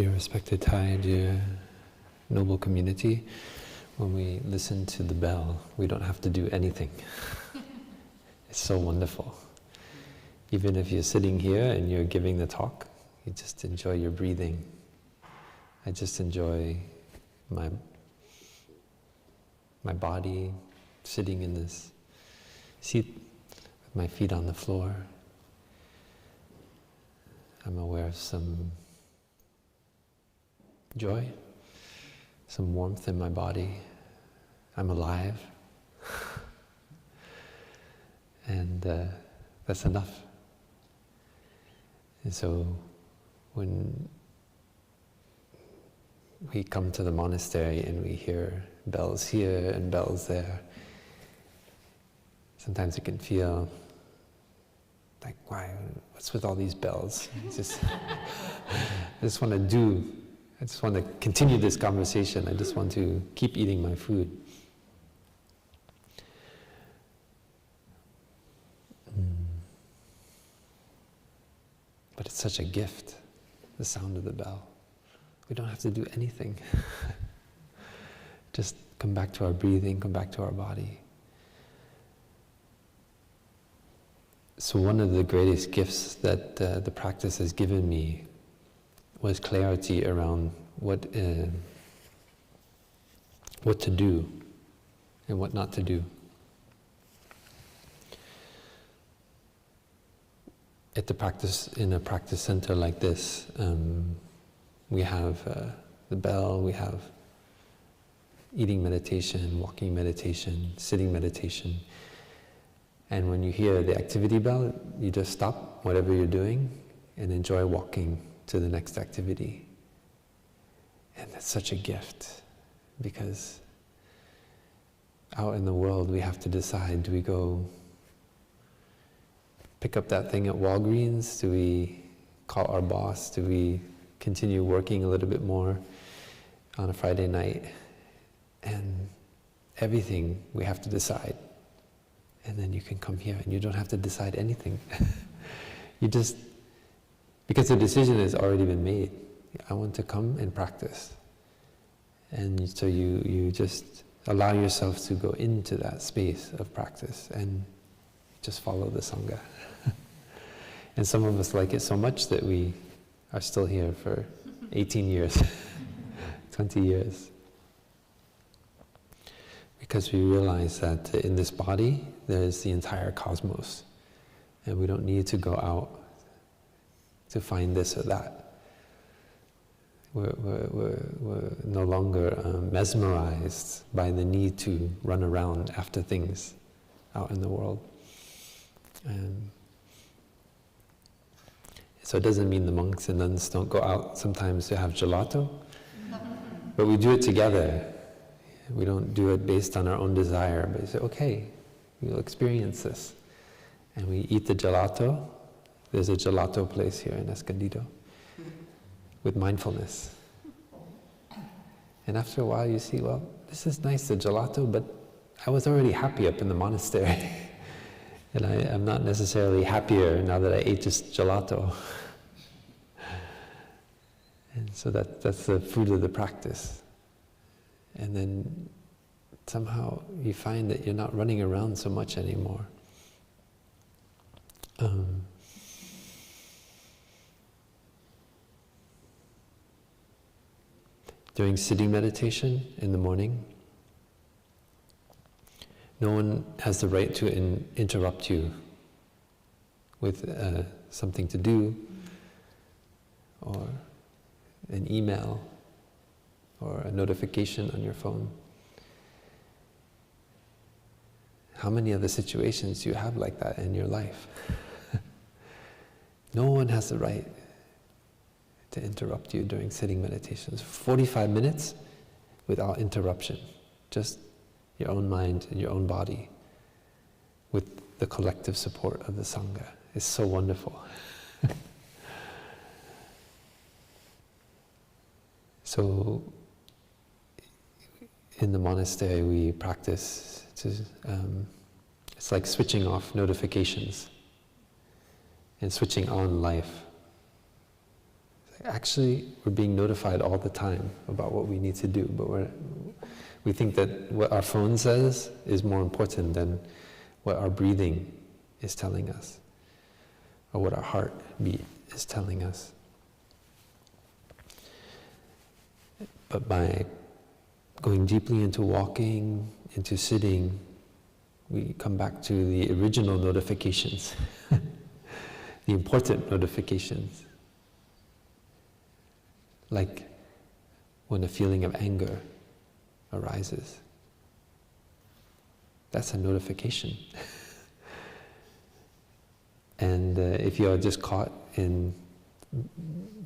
Dear respected Thai, dear noble community, when we listen to the bell, we don't have to do anything. It's so wonderful. Even if you're sitting here and you're giving the talk, you just enjoy your breathing. I just enjoy my body sitting in this seat with my feet on the floor. I'm aware of some joy, some warmth in my body. I'm alive. And that's enough. And so when we come to the monastery and we hear bells here and bells there, sometimes it can feel like, why, what's with all these bells? I just want to continue this conversation. I just want to keep eating my food. But it's such a gift, the sound of the bell. We don't have to do anything. Just come back to our breathing, come back to our body. So one of the greatest gifts that the practice has given me was clarity around what to do and what not to do. In a practice center like this, we have the bell, we have eating meditation, walking meditation, sitting meditation. And when you hear the activity bell, you just stop whatever you're doing and enjoy walking to the next activity. And that's such a gift, because out in the world we have to decide, do we go pick up that thing at Walgreens? Do we call our boss? Do we continue working a little bit more on a Friday night? And everything we have to decide. And then you can come here and you don't have to decide anything. You just, because the decision has already been made. I want to come and practice. And so you just allow yourself to go into that space of practice and just follow the Sangha. And some of us like it so much that we are still here for 18 years, 20 years. Because we realize that in this body, there's the entire cosmos. And we don't need to go out to find this or that. We're no longer mesmerized by the need to run around after things out in the world. So it doesn't mean the monks and nuns don't go out sometimes to have gelato, but we do it together. We don't do it based on our own desire, but we say, okay, we'll experience this. And we eat the gelato. There's a gelato place here in Escondido with mindfulness. And after a while you see, well, this is nice, the gelato, but I was already happy up in the monastery. And I'm not necessarily happier now that I ate just gelato. And so that's the fruit of the practice. And then somehow you find that you're not running around so much anymore. During sitting meditation in the morning, no one has the right to interrupt you with something to do, or an email, or a notification on your phone. How many other situations do you have like that in your life? No one has the right to interrupt you during sitting meditations. 45 minutes without interruption. Just your own mind and your own body with the collective support of the Sangha. It's so wonderful. So in the monastery we practice to, it's like switching off notifications and switching on life. actually we're being notified all the time about what we need to do, but we think that what our phone says is more important than what our breathing is telling us, or what our heartbeat is telling us. But by going deeply into walking, into sitting, we come back to the original notifications, the important notifications. Like when a feeling of anger arises. That's a notification. And if you are just caught in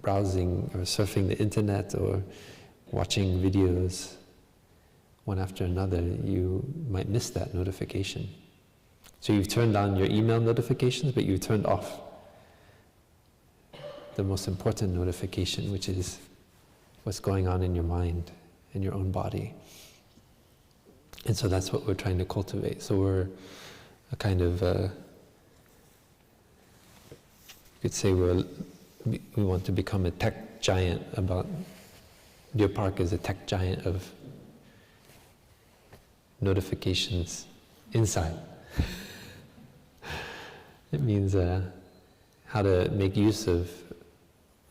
browsing or surfing the internet or watching videos one after another, you might miss that notification. So you've turned on your email notifications, but you've turned off the most important notification, which is what's going on in your mind, in your own body. And so that's what we're trying to cultivate. So we're a kind of, you could say we want to become a tech giant about, Deer Park is a tech giant of notifications inside. It means how to make use of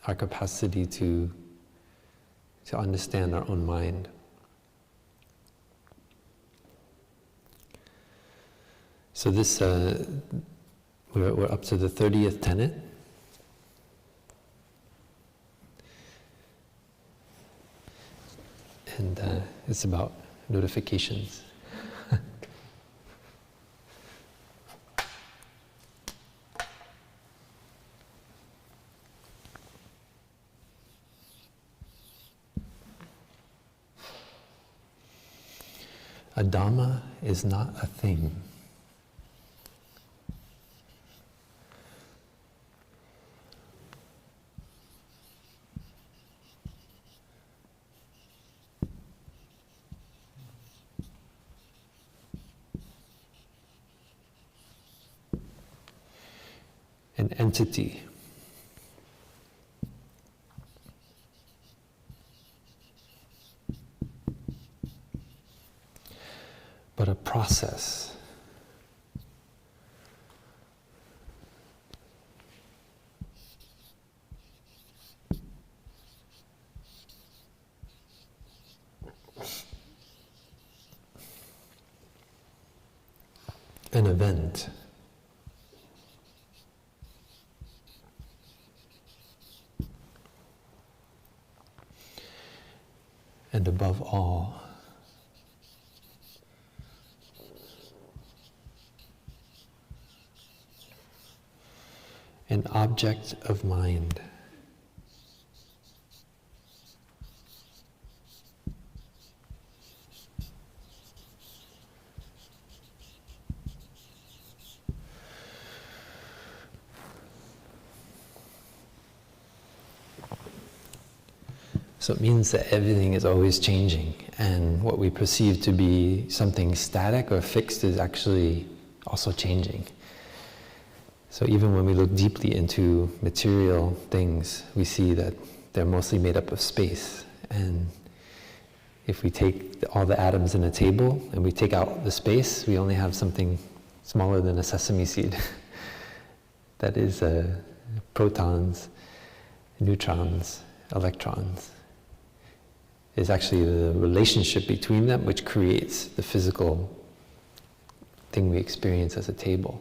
our capacity to understand our own mind. So this, we're up to the 30th tenet. And it's about notifications. A Dharma is not a thing. An entity. But a process. An event. And above all, an object of mind. So it means that everything is always changing, and what we perceive to be something static or fixed is actually also changing. So even when we look deeply into material things, we see that they're mostly made up of space. And if we take all the atoms in a table and we take out the space, we only have something smaller than a sesame seed. That is protons, neutrons, electrons. It's actually the relationship between them which creates the physical thing we experience as a table.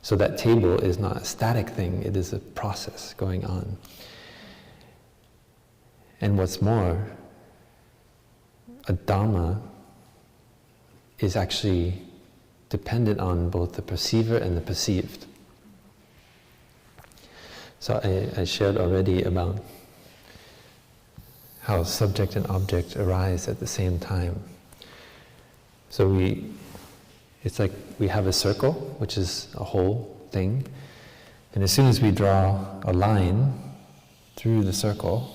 So that table is not a static thing, it is a process going on. And what's more, a Dharma is actually dependent on both the perceiver and the perceived. So I shared already about how subject and object arise at the same time. So it's like we have a circle, which is a whole thing, and as soon as we draw a line through the circle,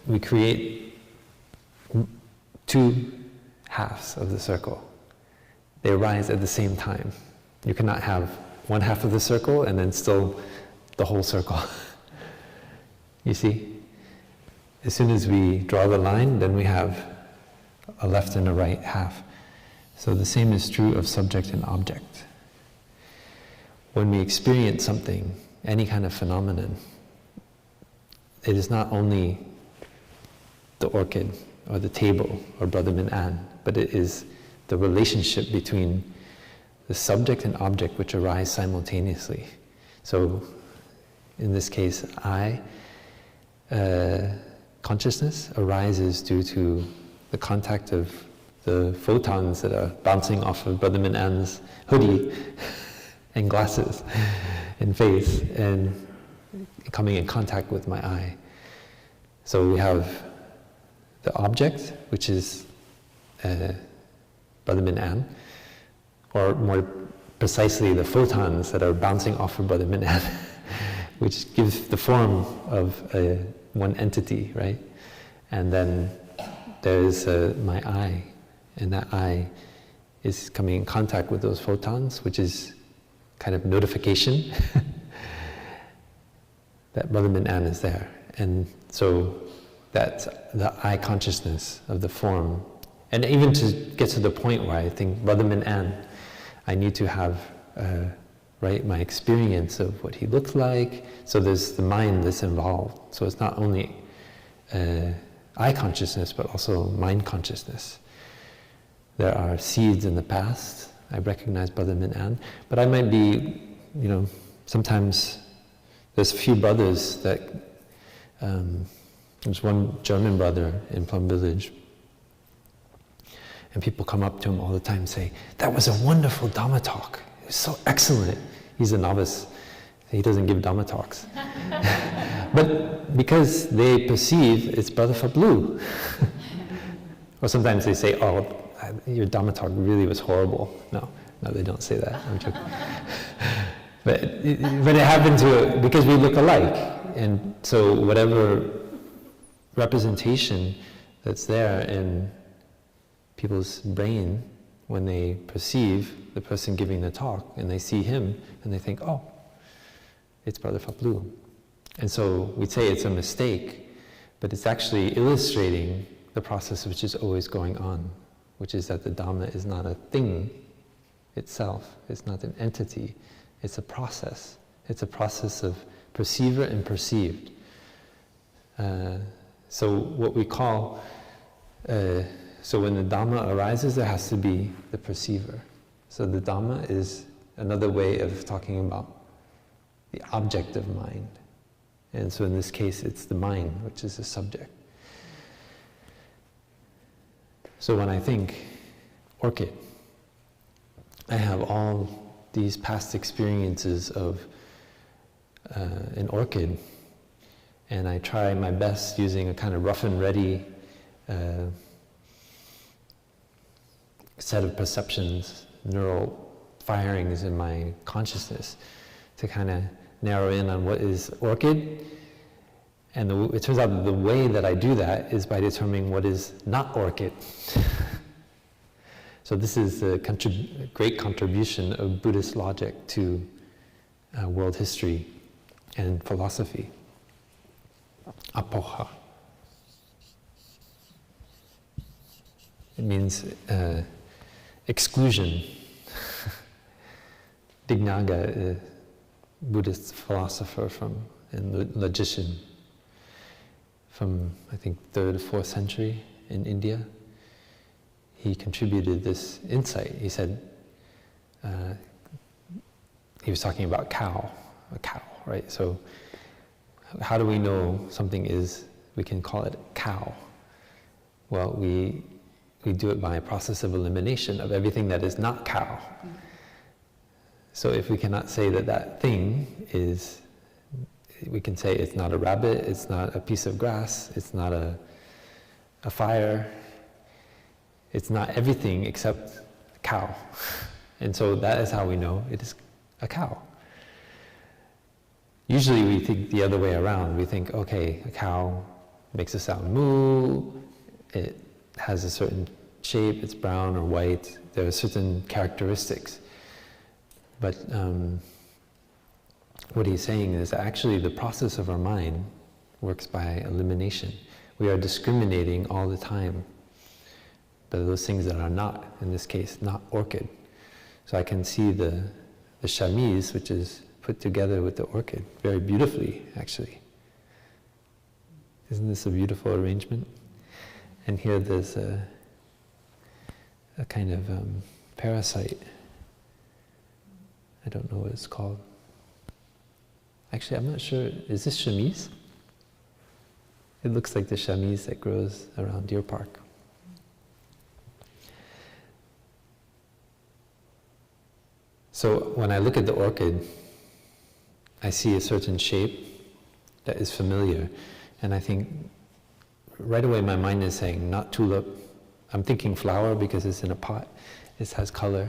we create two halves of the circle. They arise at the same time. You cannot have one half of the circle and then still the whole circle. You see? As soon as we draw the line, then we have a left and a right half. So the same is true of subject and object. When we experience something, any kind of phenomenon, it is not only the orchid or the table or Brother Min An, but it is the relationship between the subject and object which arise simultaneously. So in this case, consciousness arises due to the contact of the photons that are bouncing off of Brother Min An's hoodie and glasses and face and coming in contact with my eye. So we have the object, which is Brother Min An, or more precisely the photons that are bouncing off of Brother Min An, which gives the form of one entity, right? And then there's my eye, and that eye is coming in contact with those photons, which is kind of notification that Brother Min An is there. And so that's the eye consciousness of the form. And even to get to the point where I think Brother Min An, I need to have right, my experience of what he looks like. So there's the mind that's involved. So it's not only eye consciousness, but also mind consciousness. There are seeds in the past. I recognize Brother Min An, but I might be, sometimes there's a few brothers that, there's one German brother in Plum Village, and people come up to him all the time and say, "That was a wonderful Dharma talk. It was so excellent." He's a novice. He doesn't give Dharma talks. But because they perceive it's Brother Phap Luu. Or sometimes they say, "Oh, your Dharma talk really was horrible." No, they don't say that. I'm joking. But it happened because we look alike. And so whatever representation that's there in people's brain, when they perceive the person giving the talk and they see him and they think, "Oh, it's Brother Phap Luu." And so we'd say it's a mistake, but it's actually illustrating the process which is always going on, which is that the Dhamma is not a thing itself, it's not an entity, it's a process. It's a process of perceiver and perceived. So what we call, so when the Dhamma arises, there has to be the perceiver. So the Dhamma is another way of talking about the object of mind. And so in this case, it's the mind, which is the subject. So when I think orchid, I have all these past experiences of an orchid, and I try my best using a kind of rough and ready set of perceptions, neural firings in my consciousness to kind of narrow in on what is orchid. And it turns out that the way that I do that is by determining what is not orchid. So this is a great contribution of Buddhist logic to world history and philosophy. Apoha. It means exclusion. Dignaga, a Buddhist philosopher and logician from, I think, 3rd, 4th century in India. He contributed this insight. He said, he was talking about a cow, right? So how do we know something we can call it cow? Well, we do it by a process of elimination of everything that is not cow. So if we cannot say that thing is, we can say it's not a rabbit, it's not a piece of grass, it's not a fire, it's not everything except a cow. And so that is how we know it is a cow. Usually we think the other way around. We think, okay, a cow makes a sound moo, it has a certain shape, it's brown or white, there are certain characteristics. But what he's saying is actually the process of our mind, works by elimination. We are discriminating all the time, but those things that are not, in this case, not orchid. So I can see the chamise, which is put together with the orchid, very beautifully, actually. Isn't this a beautiful arrangement? And here there's a kind of parasite. I don't know what it's called. Actually, I'm not sure. Is this chamise? It looks like the chamise that grows around Deer Park. So when I look at the orchid, I see a certain shape that is familiar, and I think right away my mind is saying, not tulip. I'm thinking flower because it's in a pot, it has color.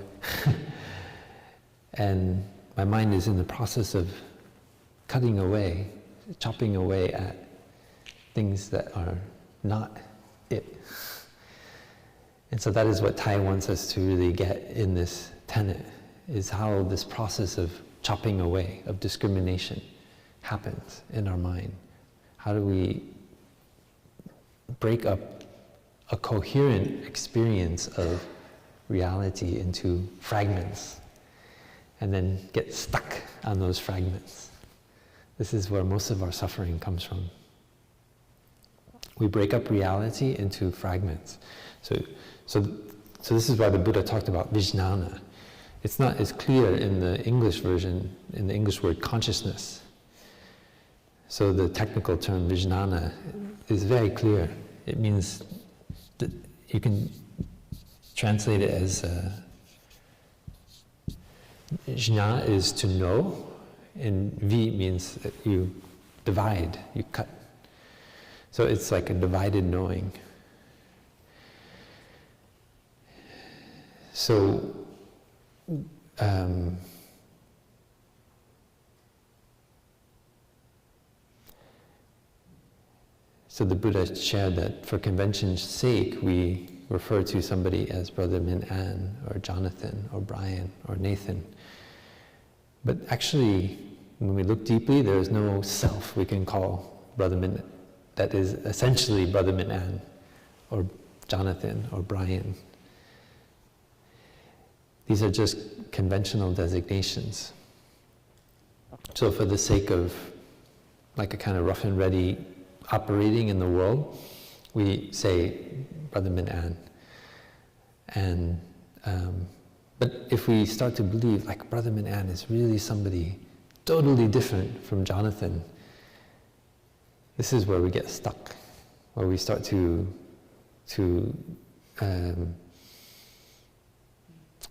And my mind is in the process of cutting away, chopping away at things that are not it. And so that is what Thai wants us to really get in this tenet, is how this process of chopping away, of discrimination, happens in our mind. How do we break up a coherent experience of reality into fragments and then get stuck on those fragments? This is where most of our suffering comes from. We break up reality into fragments. So this is why the Buddha talked about vijnana. It's not as clear in the English version, in the English word consciousness. So the technical term vijnana is very clear. It means that you can translate it as jna is to know, and vi means that you divide, you cut. So it's like a divided knowing. So so the Buddha shared that for convention's sake, we refer to somebody as Brother Min An, or Jonathan, or Brian, or Nathan. But actually, when we look deeply, there is no self we can call Brother Min, that is essentially Brother Min An, or Jonathan, or Brian. These are just conventional designations. So for the sake of like a kind of rough and ready operating in the world, we say Brother Min An. And but if we start to believe like Brother Min An is really somebody totally different from Jonathan, this is where we get stuck, where we start to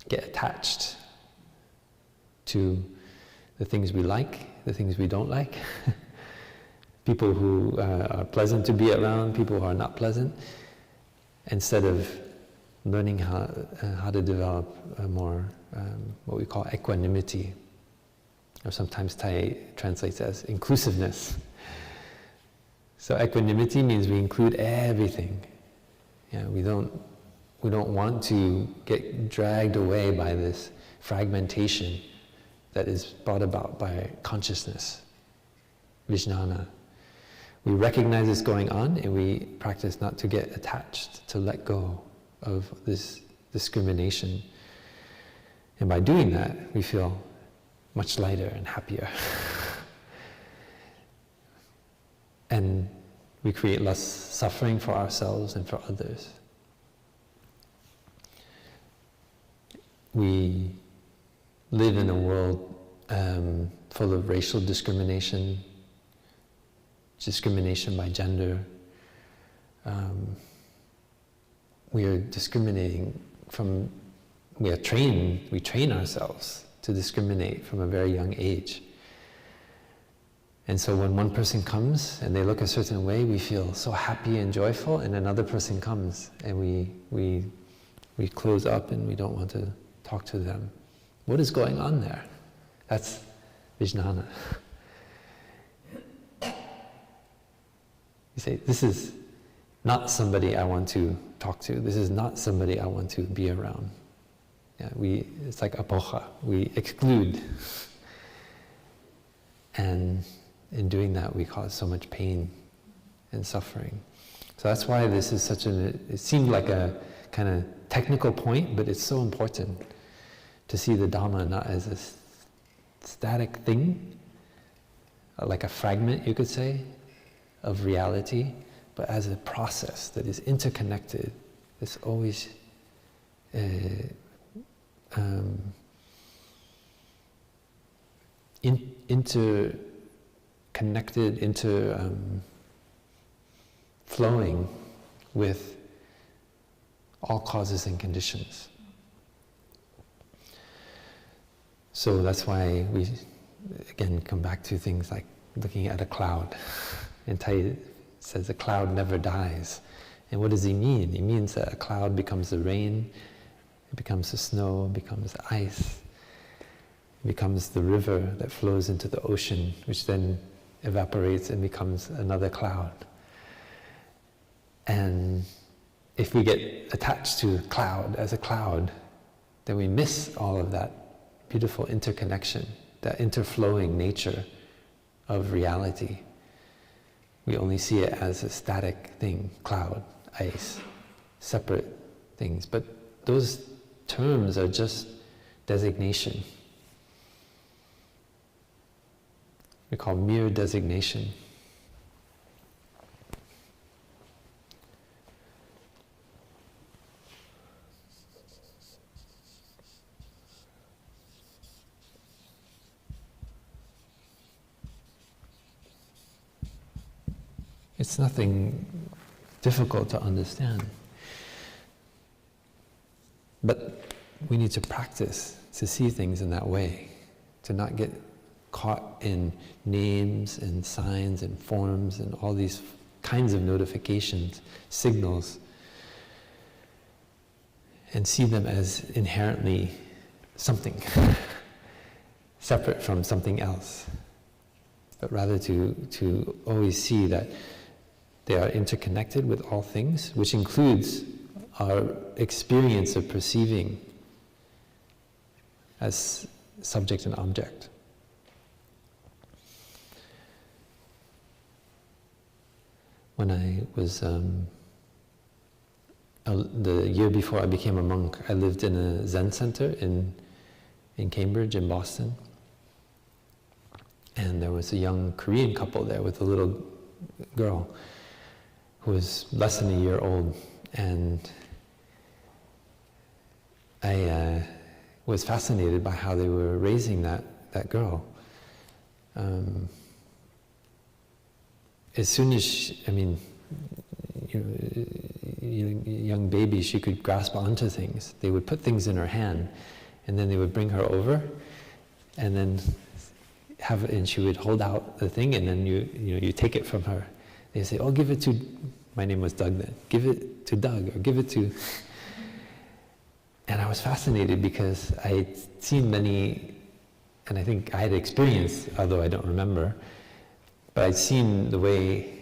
get attached to the things we like, the things we don't like, people who are pleasant to be around, people who are not pleasant, instead of learning how to develop a more, what we call equanimity, or sometimes Thai translates as inclusiveness. So equanimity means we include everything. Yeah, we don't want to get dragged away by this fragmentation that is brought about by consciousness, vijnana. We recognize it's going on and we practice not to get attached, to let go of this discrimination. And by doing that, we feel much lighter and happier. And we create less suffering for ourselves and for others. We live in a world full of racial discrimination, discrimination by gender. We are discriminating we train ourselves to discriminate from a very young age. And so when one person comes and they look a certain way, we feel so happy and joyful, and another person comes and we close up and we don't want to talk to them. What is going on there? That's vijnana. You say, this is not somebody I want to talk to. This is not somebody I want to be around. Yeah, it's like apoha. We exclude. And in doing that, we cause so much pain and suffering. So that's why this is it seemed like a kind of technical point, but it's so important to see the Dharma not as a static thing, like a fragment, you could say, of reality, but as a process that is interconnected, that's always interconnected, flowing with all causes and conditions. So that's why we, again, come back to things like looking at a cloud. And Thai says a cloud never dies. And what does he mean? He means that a cloud becomes the rain, it becomes the snow, it becomes the ice, it becomes the river that flows into the ocean, which then evaporates and becomes another cloud. And if we get attached to cloud as a cloud, then we miss all of that beautiful interconnection, that interflowing nature of reality. We only see it as a static thing, cloud, ice, separate things. But those terms are just designation. We call mere designation. It's nothing difficult to understand. But we need to practice to see things in that way, to not get caught in names and signs and forms and all these kinds of notifications, signals, and see them as inherently something separate from something else. But rather to always see that they are interconnected with all things, which includes our experience of perceiving as subject and object. When I was, the year before I became a monk, I lived in a Zen center in Cambridge, in Boston. And there was a young Korean couple there with a little girl who was less than a year old. And I was fascinated by how they were raising that girl. As soon as young baby, she could grasp onto things. They would put things in her hand, and then they would bring her over, and then and she would hold out the thing, and then you take it from her. They say, "Oh, give it to," my name was Doug then, "give it to Doug," or "give it to," and I was fascinated because I had seen many, and I think I had experienced, although I don't remember, but I'd seen the way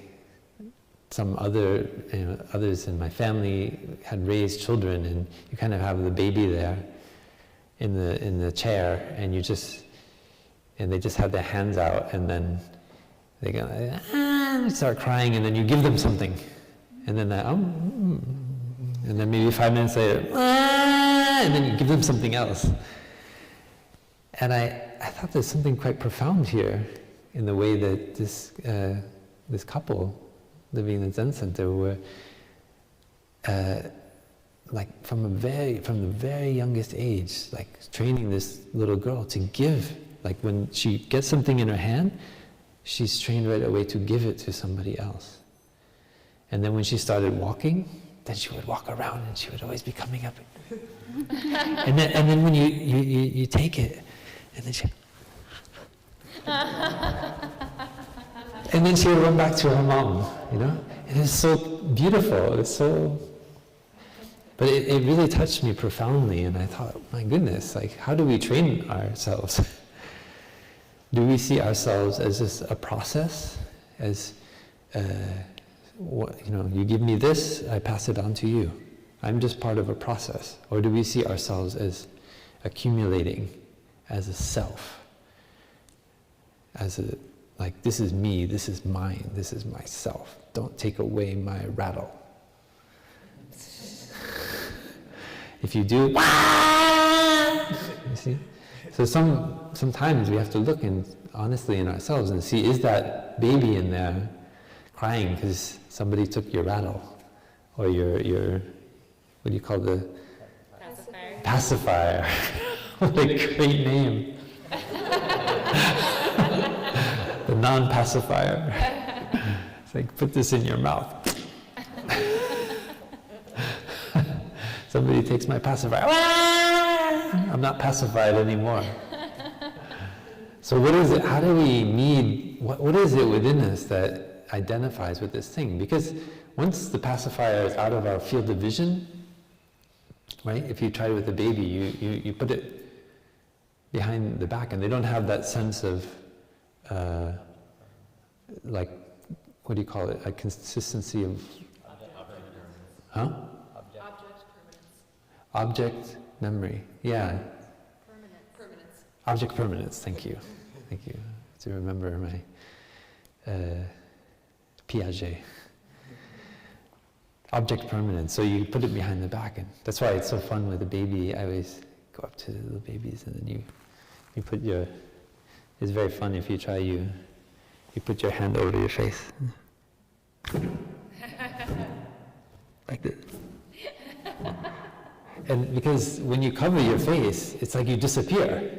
some others in my family had raised children, and you kind of have the baby there in the chair, and they just have their hands out, and then they go, start crying, and then you give them something, and then and then maybe 5 minutes later, and then you give them something else. And I thought there's something quite profound here in the way that this couple living in the Zen center were like from the very youngest age, like training this little girl to give. Like when she gets something in her hand, she's trained right away to give it to somebody else. And then when she started walking, then she would walk around and she would always be coming up. and then when you take it, and then she and then she would run back to her mom, And it's so beautiful. But it really touched me profoundly, and I thought, my goodness, like how do we train ourselves? Do we see ourselves as just a process? As you give me this, I pass it on to you. I'm just part of a process. Or do we see ourselves as accumulating, as a self, as like, this is me, this is mine, this is myself. Don't take away my rattle. If you do, you see? So sometimes we have to look honestly in ourselves and see, is that baby in there crying because somebody took your rattle? Or your what do you call the? Pacifier. What a great name. The non-pacifier. It's like, put this in your mouth. Somebody takes my pacifier. I'm not pacified anymore. So what is it? How do we need, what is it within us that identifies with this thing? Because once the pacifier is out of our field of vision, right? If you try with a baby, you put it behind the back, and they don't have that sense of, like, what do you call it? A consistency of, huh? Object memory, yeah. Permanence. Object permanence, thank you. Thank you. To remember my Piaget. Object permanence, so you put it behind the back, and that's why it's so fun with a baby. I always go up to the little babies, and then you put your, it's very fun if you try, you put your hand over your face. Like this. And because when you cover your face, it's like you disappear.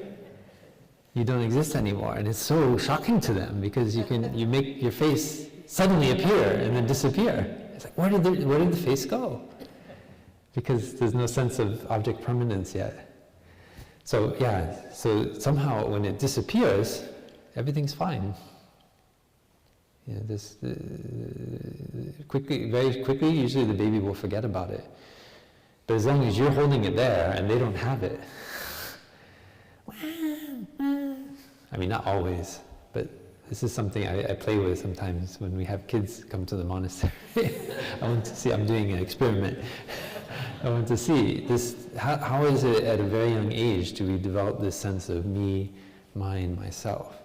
You don't exist anymore, and it's so shocking to them because you make your face suddenly appear and then disappear. It's like, where did the face go? Because there's no sense of object permanence yet. So yeah, so somehow when it disappears, everything's fine. Yeah, very quickly, usually the baby will forget about it. But as long as you're holding it there and they don't have it, I mean, not always, but this is something I play with sometimes when we have kids come to the monastery. I want to see, I'm doing an experiment. I want to see this, how is it at a very young age do we develop this sense of me, mine, myself?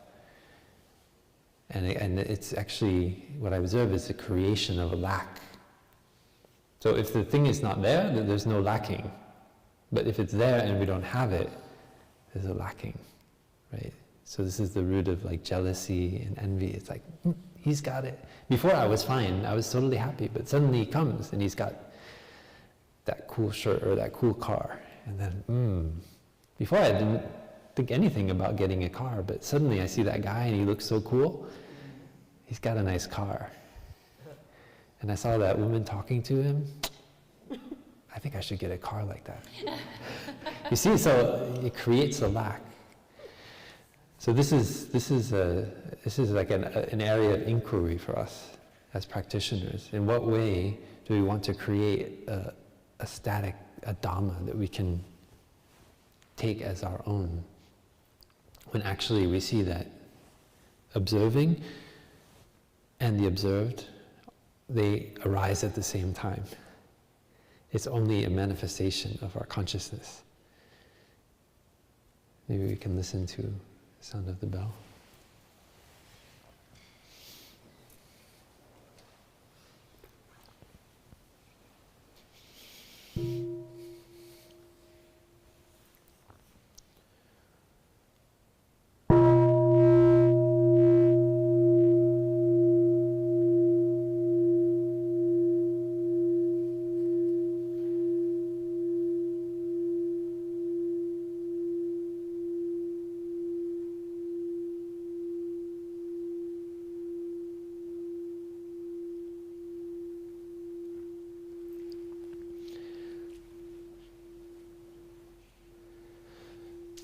And it's actually, what I observe is the creation of a lack. So if the thing is not there, then there's no lacking. But if it's there and we don't have it, there's a lacking, right? So this is the root of like jealousy and envy. It's like, he's got it. Before I was fine, I was totally happy, but suddenly he comes and he's got that cool shirt or that cool car. And then, before I didn't think anything about getting a car, but suddenly I see that guy and he looks so cool. He's got a nice car. And I saw that woman talking to him. I think I should get a car like that. You see, so it creates a lack. So this is like an area of inquiry for us as practitioners. In what way do we want to create a static, a Dharma that we can take as our own, when actually we see that observing and the observed, they arise at the same time. It's only a manifestation of our consciousness. Maybe we can listen to the sound of the bell.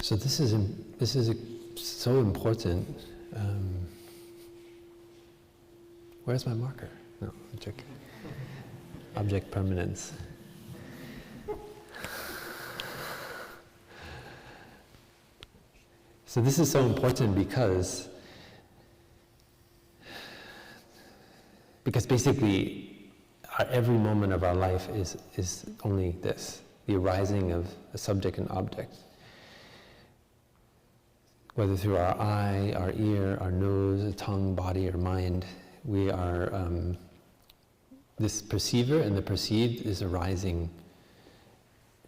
So this is so important. Where's my marker? No, I'm checking. Object permanence. So this is so important because basically every moment of our life is only this, the arising of a subject and object. whether through our eye, our ear, our nose, tongue, body, or mind, we are this perceiver, and the perceived is arising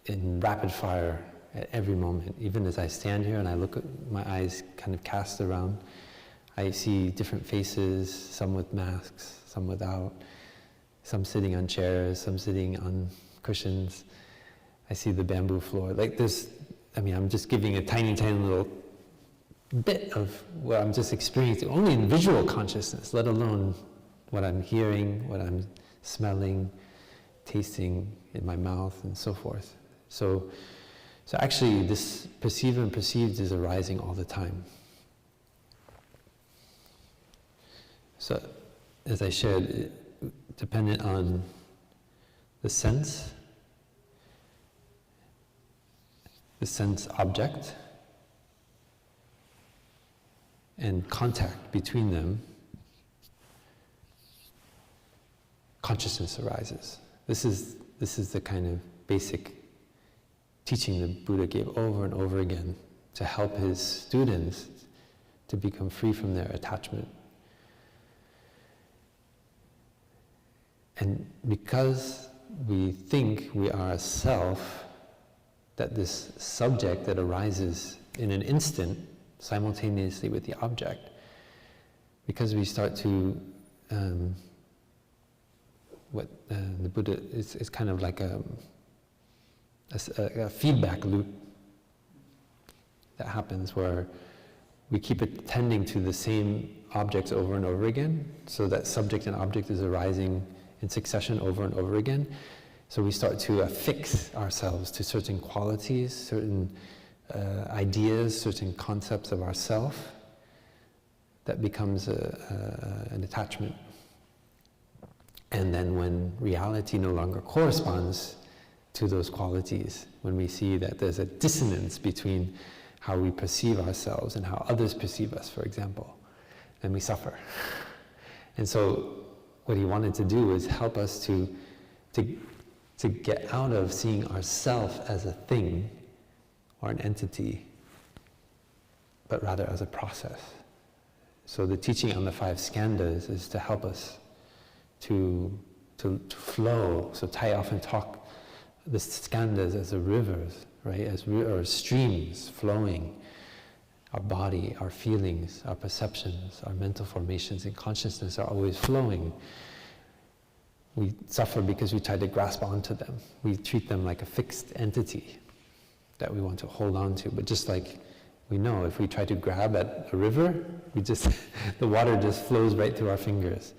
in rapid fire at every moment. Even as I stand here and I look at my eyes kind of cast around, I see different faces, some with masks, some without, some sitting on chairs, some sitting on cushions. I see the bamboo floor. Like this, I'm just giving a tiny, tiny little bit of what I'm just experiencing, only in visual consciousness, let alone what I'm hearing, what I'm smelling, tasting in my mouth, and so forth. So actually, this perceiver and perceived is arising all the time. So, as I shared, dependent on the sense object, and contact between them, consciousness arises. This is the kind of basic teaching the Buddha gave over and over again to help his students to become free from their attachment. And because we think we are a self, that this subject that arises in an instant simultaneously with the object, because we start to the Buddha is kind of like a feedback loop that happens where we keep attending to the same objects over and over again, so that subject and object is arising in succession over and over again. So we start to affix ourselves to certain qualities, certain ideas, certain concepts of ourself. That becomes an attachment. And then when reality no longer corresponds to those qualities, when we see that there's a dissonance between how we perceive ourselves and how others perceive us, for example, then we suffer. And so what he wanted to do is help us to get out of seeing ourself as a thing or an entity, but rather as a process. So the teaching on the 5 skandhas is to help us to flow. So Thai often talk the skandhas as the rivers, right? Or streams flowing. Our body, our feelings, our perceptions, our mental formations and consciousness are always flowing. We suffer because we try to grasp onto them. We treat them like a fixed entity that we want to hold on to. But just like we know, if we try to grab at a river, the water just flows right through our fingers.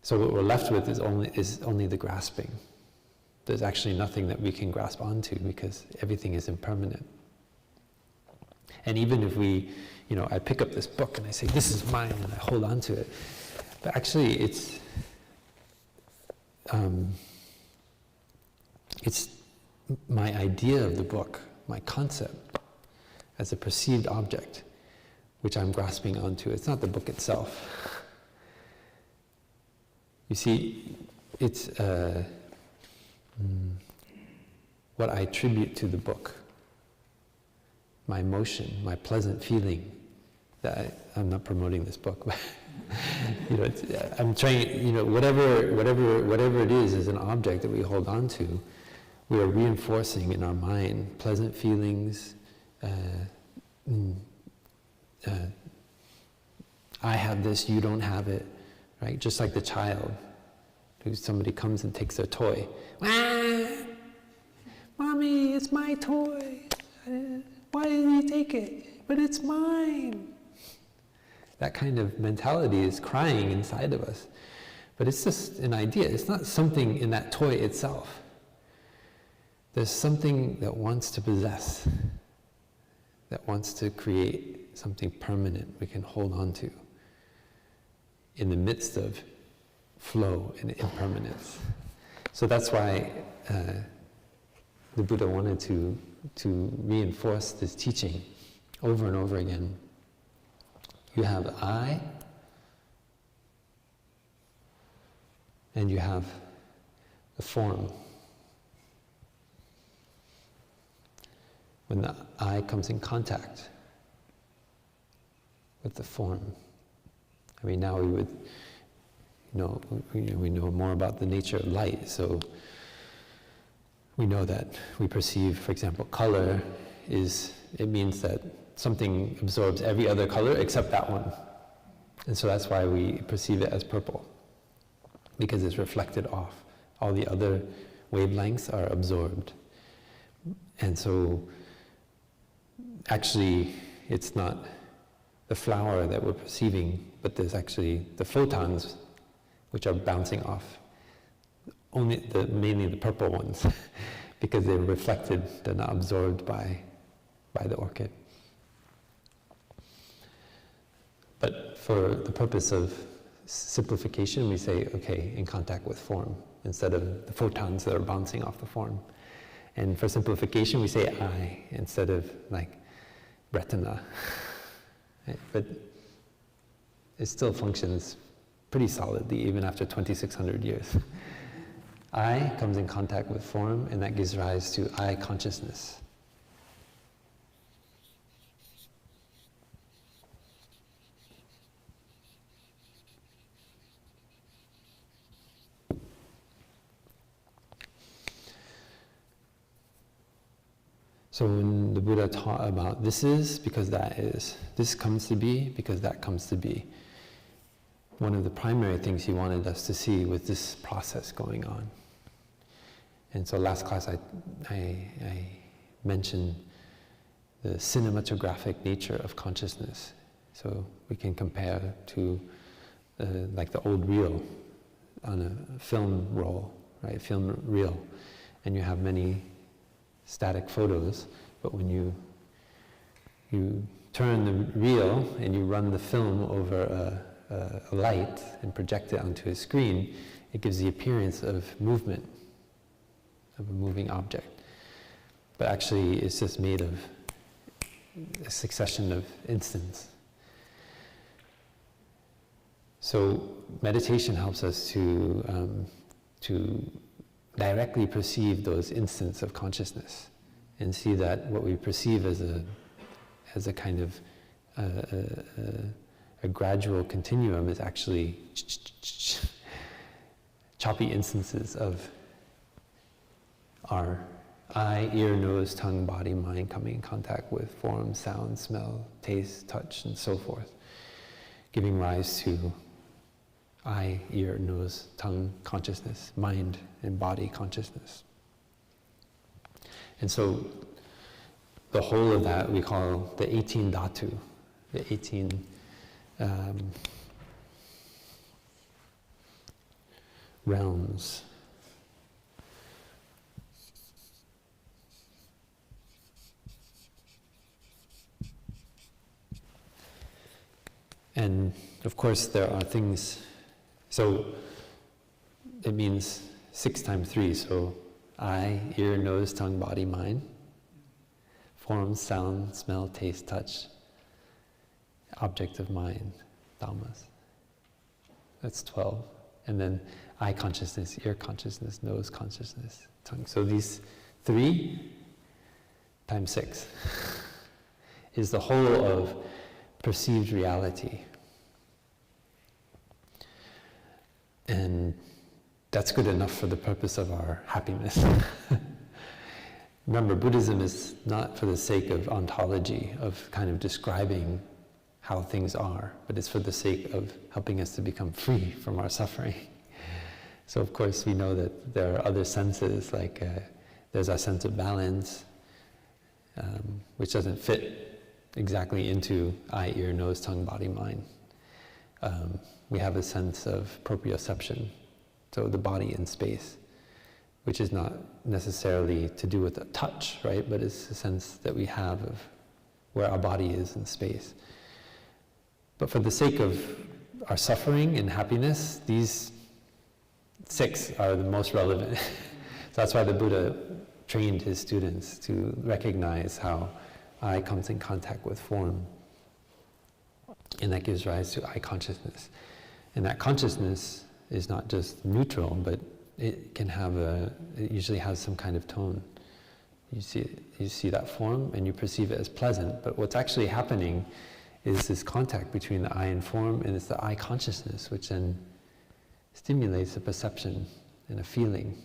So what we're left with is only the grasping. There's actually nothing that we can grasp onto because everything is impermanent. And even if I pick up this book and I say, this is mine, and I hold on to it, but actually it's my idea of the book, my concept, as a perceived object, which I'm grasping onto. It's not the book itself. You see, it's what I attribute to the book, my emotion, my pleasant feeling. That I'm not promoting this book, but I'm trying. Whatever it is an object that we hold on to. We are reinforcing in our mind pleasant feelings. I have this, you don't have it, right? Just like the child, who somebody comes and takes their toy. Ah, Mommy, it's my toy. Why did you take it? But it's mine. That kind of mentality is crying inside of us. But it's just an idea. It's not something in that toy itself. There's something that wants to possess, that wants to create something permanent we can hold on to in the midst of flow and impermanence. So that's why the Buddha wanted to reinforce this teaching over and over again. You have I, and you have the form. When the I comes in contact with the form. I mean, now we would, we know more about the nature of light, so we know that we perceive, for example, color it means that something absorbs every other color except that one. And so that's why we perceive it as purple, because it's reflected off. All the other wavelengths are absorbed. And so actually it's not the flower that we're perceiving, but there's actually the photons which are bouncing off. Mainly the purple ones, because they're reflected, they're not absorbed by the orchid. But for the purpose of simplification, we say, okay, in contact with form, instead of the photons that are bouncing off the form. And for simplification, we say eye, instead of like retina. But it still functions pretty solidly, even after 2,600 years. I comes in contact with form, and that gives rise to I consciousness. So when the Buddha taught about this is because that is, this comes to be because that comes to be, one of the primary things he wanted us to see was this process going on. And so last class I mentioned the cinematographic nature of consciousness. So we can compare to like the old reel on a film roll, right? Film reel, and you have many static photos, but when you turn the reel and you run the film over a light and project it onto a screen, it gives the appearance of movement, of a moving object. But actually it's just made of a succession of instants. So meditation helps us to directly perceive those instants of consciousness and see that what we perceive as a kind of a gradual continuum is actually choppy instances of our eye, ear, nose, tongue, body, mind coming in contact with form, sound, smell, taste, touch, and so forth, giving rise to eye, ear, nose, tongue consciousness, mind and body consciousness. And so the whole of that we call the 18 dhatu, the 18 realms. And of course there are things, so it means 6 times 3, so eye, ear, nose, tongue, body, mind, form, sound, smell, taste, touch, object of mind, dhammas. That's 12. And then eye consciousness, ear consciousness, nose consciousness, tongue. So these 3 times 6 is the whole of perceived reality. And that's good enough for the purpose of our happiness. Remember, Buddhism is not for the sake of ontology, of kind of describing how things are, but it's for the sake of helping us to become free from our suffering. So of course we know that there are other senses, like there's our sense of balance, which doesn't fit exactly into eye, ear, nose, tongue, body, mind. We have a sense of proprioception, so the body in space, which is not necessarily to do with a touch, right? But it's a sense that we have of where our body is in space. But for the sake of our suffering and happiness, these 6 are the most relevant. So that's why the Buddha trained his students to recognize how eye comes in contact with form. And that gives rise to eye consciousness. And that consciousness is not just neutral, but it can have it usually has some kind of tone. You see that form and you perceive it as pleasant, but what's actually happening is this contact between the I and form, and it's the I consciousness, which then stimulates a perception and a feeling.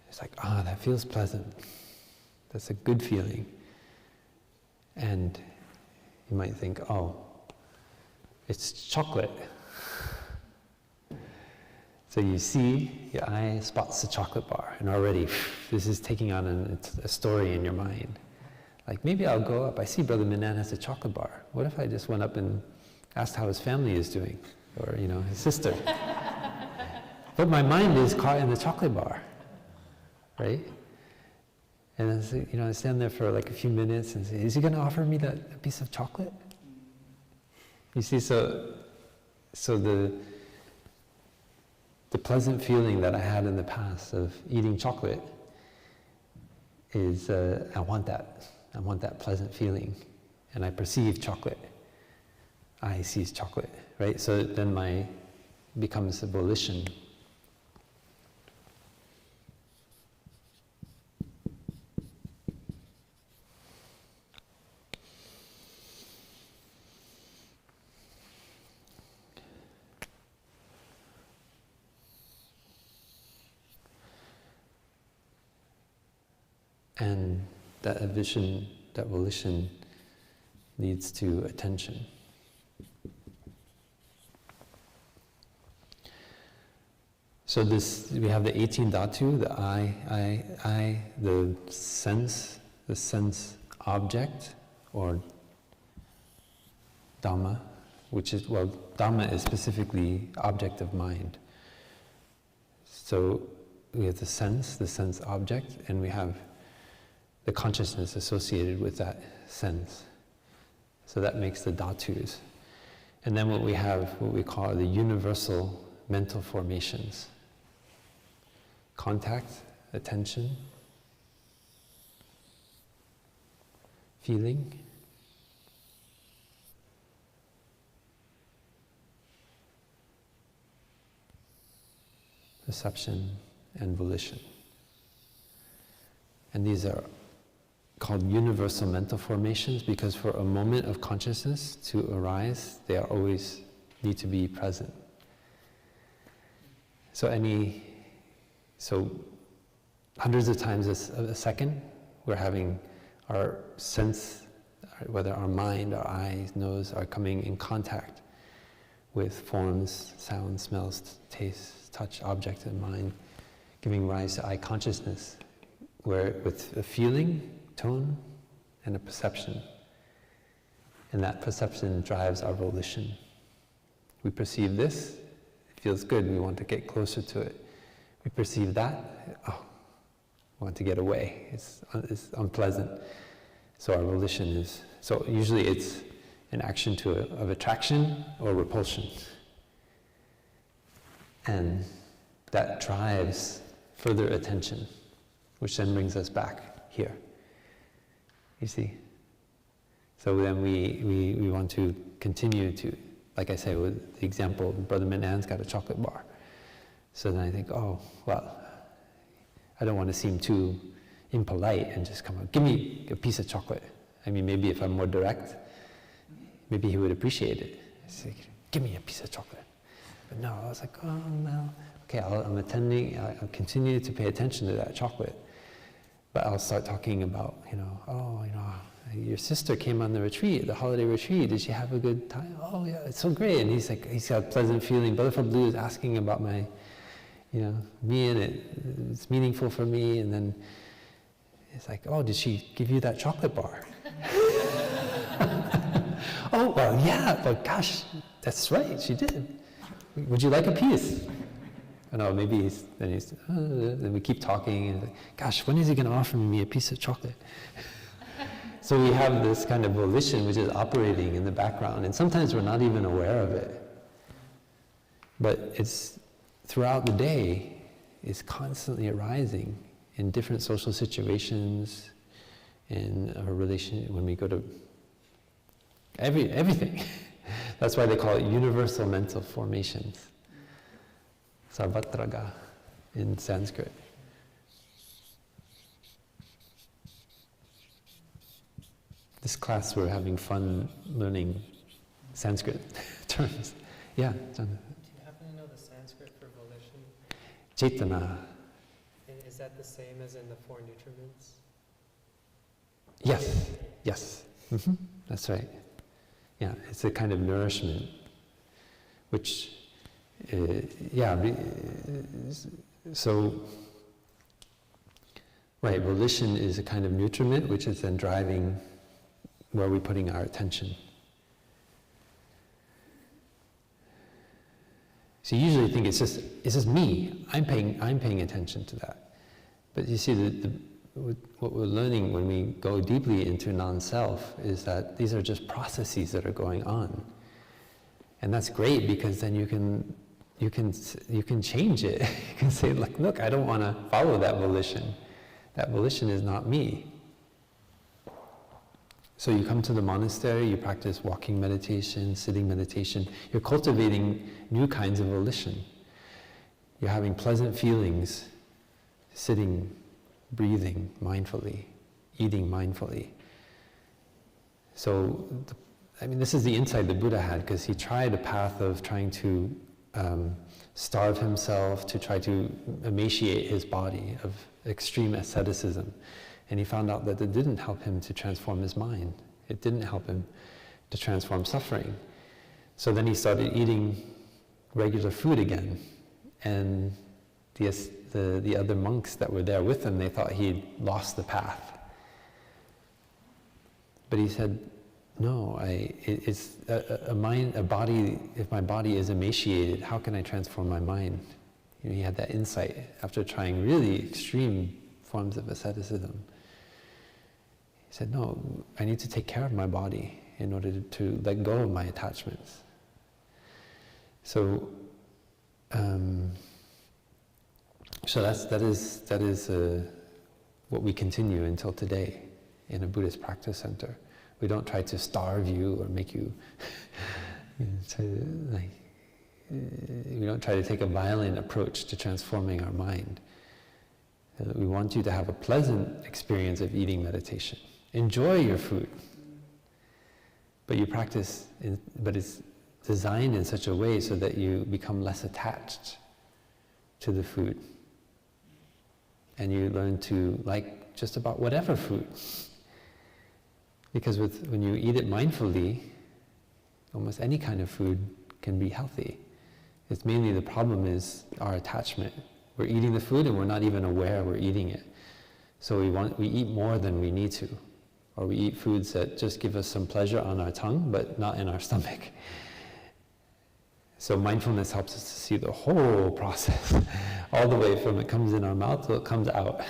It's like, that feels pleasant. That's a good feeling. And you might think, it's chocolate. So you see, your eye spots the chocolate bar, and already this is taking on a story in your mind. Like, maybe I'll go up, I see Brother Minan has a chocolate bar. What if I just went up and asked how his family is doing? Or, his sister. But my mind is caught in the chocolate bar, right? And I stand there for like a few minutes and say, is he going to offer me that piece of chocolate? You see, so the pleasant feeling that I had in the past of eating chocolate is, I want that pleasant feeling. And I perceive chocolate. I see chocolate, right? So then becomes a volition. And that vision, that volition, leads to attention. So we have the 18 dhatu, the I, the sense object, or Dhamma, Dhamma is specifically object of mind. So we have the sense object, and we have the consciousness associated with that sense. So that makes the dhatus. And then what we call the universal mental formations. Contact, attention, feeling, perception, and volition. And these are called universal mental formations because for a moment of consciousness to arise, they always need to be present. So hundreds of times a second, we're having our sense, whether our mind, our eyes, nose, are coming in contact with forms, sounds, smells, tastes, touch, object, and mind, giving rise to eye consciousness, where with a feeling, tone, and a perception. And that perception drives our volition. We perceive this, it feels good, we want to get closer to it. We perceive that, we want to get away, it's unpleasant. So our volition is, so usually it's an action of attraction or repulsion. And that drives further attention, which then brings us back here. You see? So then we want to continue to, like I say, with the example, Brother Minan's got a chocolate bar. So then I think, I don't want to seem too impolite and just come up, give me a piece of chocolate. I mean, maybe if I'm more direct, maybe he would appreciate it. Say, give me a piece of chocolate. But no, I was like, no. Okay, I'll continue to pay attention to that chocolate. But I'll start talking about, your sister came on the retreat, the holiday retreat. Did she have a good time? Oh yeah, it's so great. And he's got a pleasant feeling. Brother Phap Luu is asking about my, me, and it's meaningful for me. And then it's like, did she give you that chocolate bar? Oh, well, yeah, but gosh, that's right, she did. Would you like a piece? Maybe then we keep talking, and like, gosh, when is he going to offer me a piece of chocolate? So we have this kind of volition which is operating in the background, and sometimes we're not even aware of it. But it's throughout the day, it's constantly arising in different social situations, in a relation, when we go to everything. That's why they call it universal mental formations. Sarvatraga in Sanskrit. This class we're having fun learning Sanskrit terms. Yeah, John. Do you happen to know the Sanskrit for volition? Cetana. And is that the same as in the four nutriments? Yes, yes. Mm-hmm. That's right. Yeah, it's a kind of nourishment, which, so, right, volition is a kind of nutriment which is then driving where we're putting our attention. So you usually think it's just me. I'm paying attention to that. But you see, what we're learning when we go deeply into non-self is that these are just processes that are going on, and that's great because then you can change it. You can say, like, look, I don't want to follow that volition. That volition is not me. So you come to the monastery, you practice walking meditation, sitting meditation. You're cultivating new kinds of volition. You're having pleasant feelings, sitting, breathing mindfully, eating mindfully. So, this is the insight the Buddha had, because he tried a path of trying to starve himself, to try to emaciate his body, of extreme asceticism. And he found out that it didn't help him to transform his mind. It didn't help him to transform suffering. So then he started eating regular food again. And the other monks that were there with him, they thought he'd lost the path. But he said, no, it's a body, if my body is emaciated, how can I transform my mind? He had that insight after trying really extreme forms of asceticism. He said, no, I need to take care of my body in order to let go of my attachments. So, that is what we continue until today in a Buddhist practice center. We don't try to starve you or make you, we don't try to take a violent approach to transforming our mind. We want you to have a pleasant experience of eating meditation. Enjoy your food. But you practice, but it's designed in such a way so that you become less attached to the food. And you learn to like just about whatever food. Because when you eat it mindfully, almost any kind of food can be healthy. It's mainly the problem is our attachment. We're eating the food and we're not even aware we're eating it. So we eat more than we need to. Or we eat foods that just give us some pleasure on our tongue, but not in our stomach. So mindfulness helps us to see the whole process, all the way from it comes in our mouth till it comes out.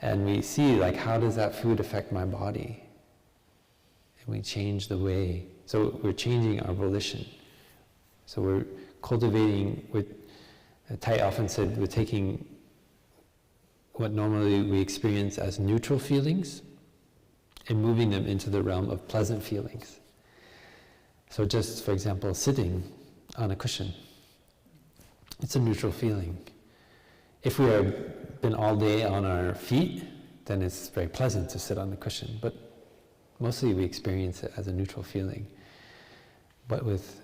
And we see, like, how does that food affect my body? And we change the way. So we're changing our volition. So we're cultivating, Tai often said, we're taking what normally we experience as neutral feelings and moving them into the realm of pleasant feelings. So just, for example, sitting on a cushion, it's a neutral feeling. If we have been all day on our feet, then it's very pleasant to sit on the cushion, but mostly we experience it as a neutral feeling. But with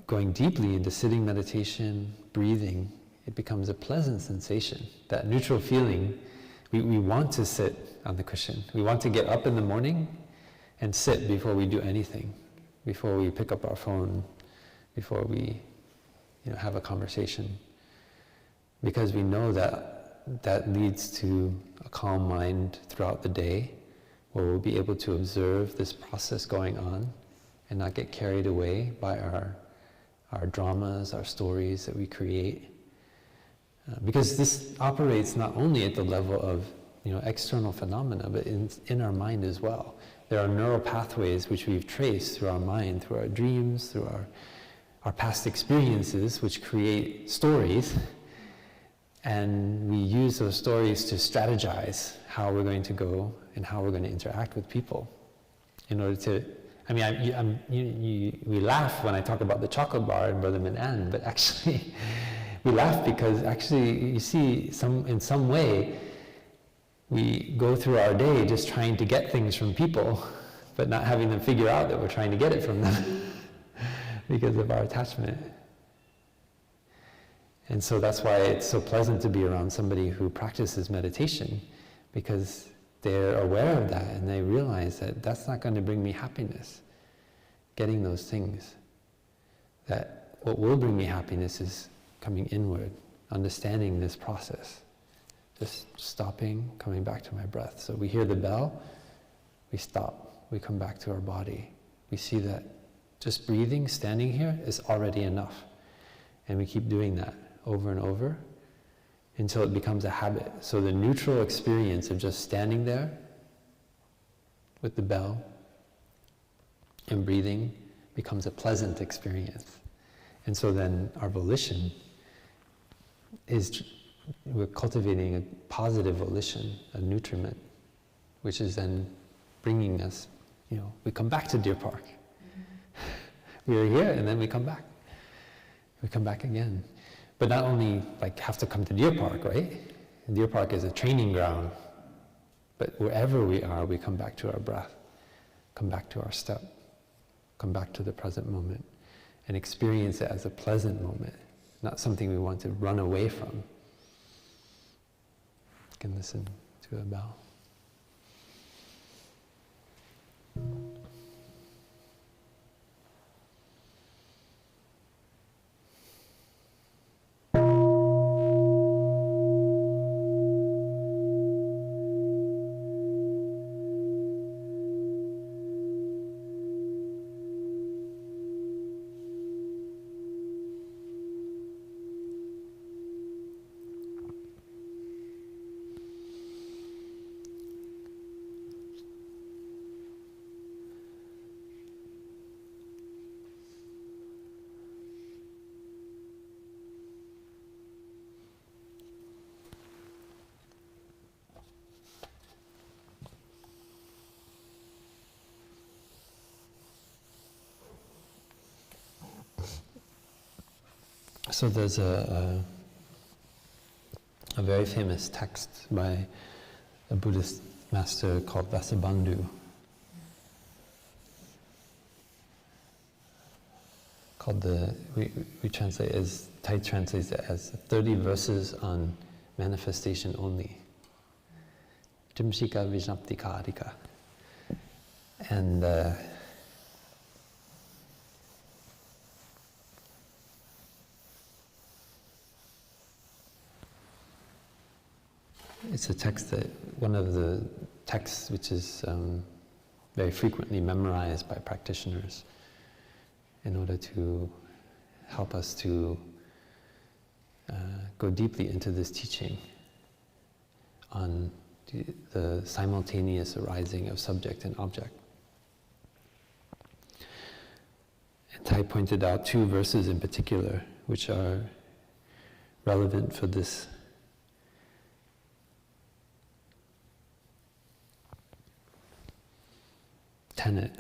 going deeply into sitting meditation, breathing, it becomes a pleasant sensation. That neutral feeling, we want to sit on the cushion. We want to get up in the morning and sit before we do anything, before we pick up our phone, before we have a conversation. Because we know that leads to a calm mind throughout the day, where we'll be able to observe this process going on and not get carried away by our dramas, our stories that we create. Because this operates not only at the level of external phenomena, but in our mind as well. There are neural pathways which we've traced through our mind, through our dreams, through our past experiences, which create stories. And we use those stories to strategize how we're going to go and how we're going to interact with people in order to, I mean, we laugh when I talk about the chocolate bar and Brother Min An, but actually we laugh because actually you see in some way we go through our day just trying to get things from people, but not having them figure out that we're trying to get it from them because of our attachment. And so that's why it's so pleasant to be around somebody who practices meditation, because they're aware of that and they realize that that's not going to bring me happiness, getting those things. That what will bring me happiness is coming inward, understanding this process. Just stopping, coming back to my breath. So we hear the bell, we stop, we come back to our body. We see that just breathing, standing here is already enough. And we keep doing that over and over until it becomes a habit. So the neutral experience of just standing there with the bell and breathing becomes a pleasant experience. And so then our volition is, we're cultivating a positive volition, a nutriment, which is then bringing us, we come back to Deer Park. We are here and then we come back. We come back again. But not only have to come to Deer Park, right? Deer Park is a training ground. But wherever we are, we come back to our breath, come back to our step, come back to the present moment, and experience it as a pleasant moment, not something we want to run away from. You can listen to a bell. So there's a very famous text by a Buddhist master called Vasubandhu, called we translate as, Thai translates it as 30 verses on manifestation only. Jimshika Vijnaptikarika. And it's a text that, one of the texts which is very frequently memorized by practitioners in order to help us to go deeply into this teaching on the simultaneous arising of subject and object. And Thai pointed out 2 verses in particular which are relevant for this. Tenet.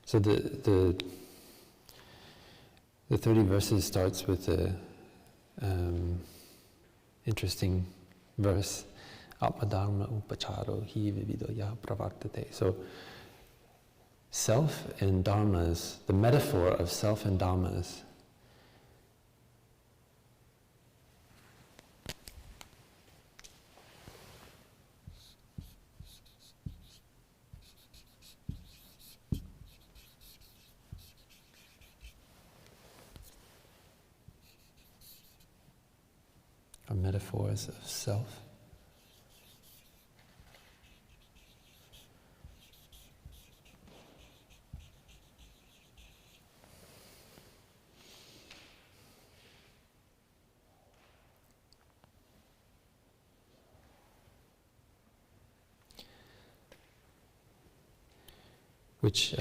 So the 30 verses starts with a interesting verse. Dharma upacharo hi vividoya pravartate. So self and dharmas, the metaphor of self and dharmas are metaphors of self which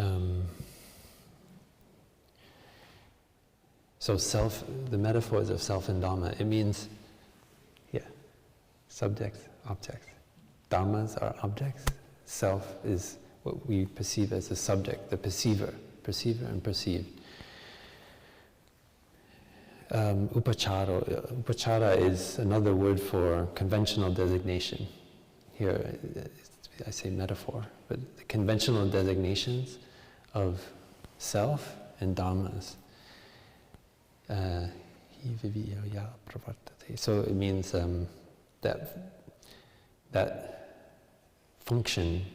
so self, the metaphors of self and Dharma, it means, subject, object. Dharmas are objects. Self is what we perceive as the subject, the perceiver and perceived. Upachara is another word for conventional designation. Here I say metaphor, but the conventional designations of self and dharmas. So it means that function,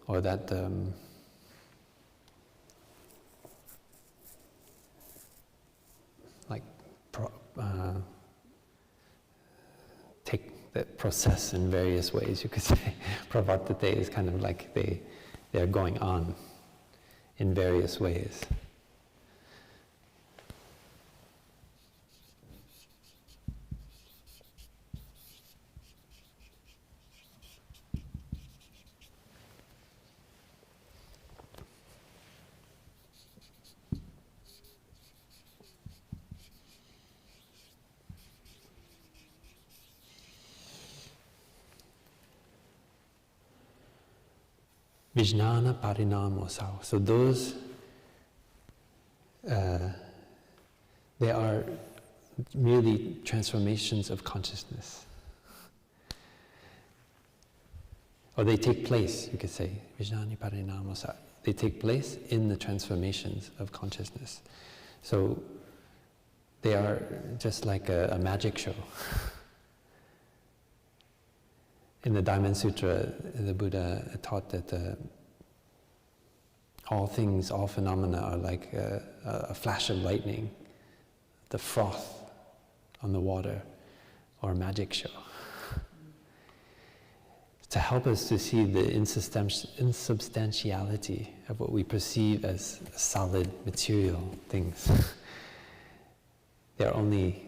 or that take that process in various ways, you could say. Pravartate is kind of like they're going on in various ways. Vijnana Parinamo. So those, they are merely transformations of consciousness. Or they take place, you could say, Vijnani Parinamo. They take place in the transformations of consciousness. So they are just like a magic show. In the Diamond Sutra, the Buddha taught that all things, all phenomena are like a flash of lightning, the froth on the water, or a magic show. To help us to see the insubstantiality of what we perceive as solid material things. They're only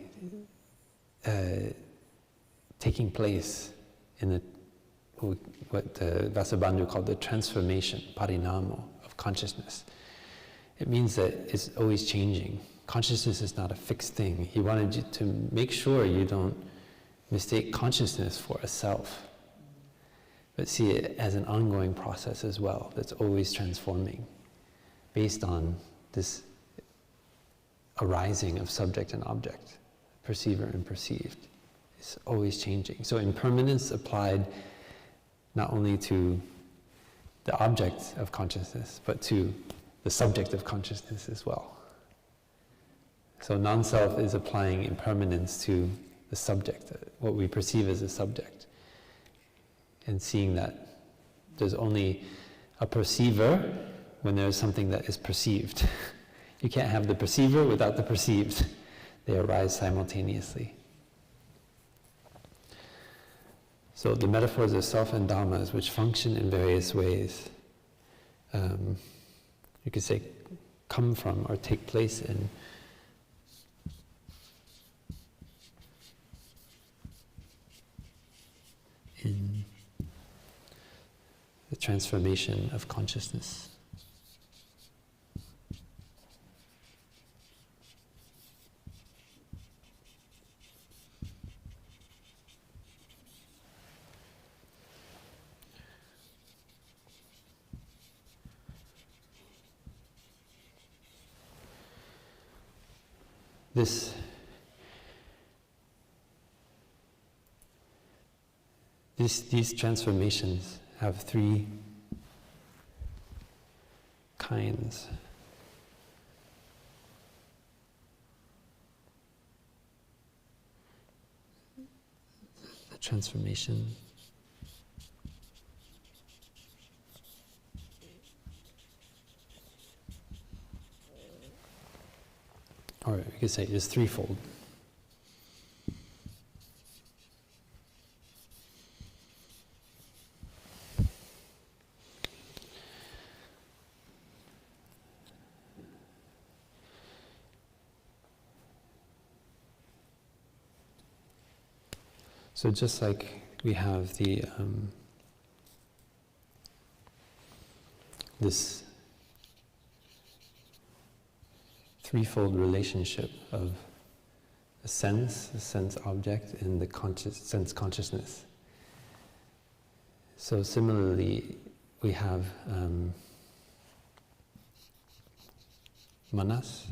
taking place in what Vasubandhu called the transformation, Parinamo, of consciousness. It means that it's always changing. Consciousness is not a fixed thing. He wanted you to make sure you don't mistake consciousness for a self, but see it as an ongoing process as well, that's always transforming, based on this arising of subject and object, perceiver and perceived. It's always changing. So impermanence applied not only to the object of consciousness, but to the subject of consciousness as well. So non-self is applying impermanence to the subject, what we perceive as a subject, and seeing that there's only a perceiver when there's something that is perceived. You can't have the perceiver without the perceived. They arise simultaneously. So the metaphors of self and dhammas, which function in various ways, you could say come from or take place in the transformation of consciousness. These transformations have three kinds. The transformation or you could say it's threefold. So just like we have the this threefold relationship of the sense object, and the sense consciousness. So similarly, we have manas,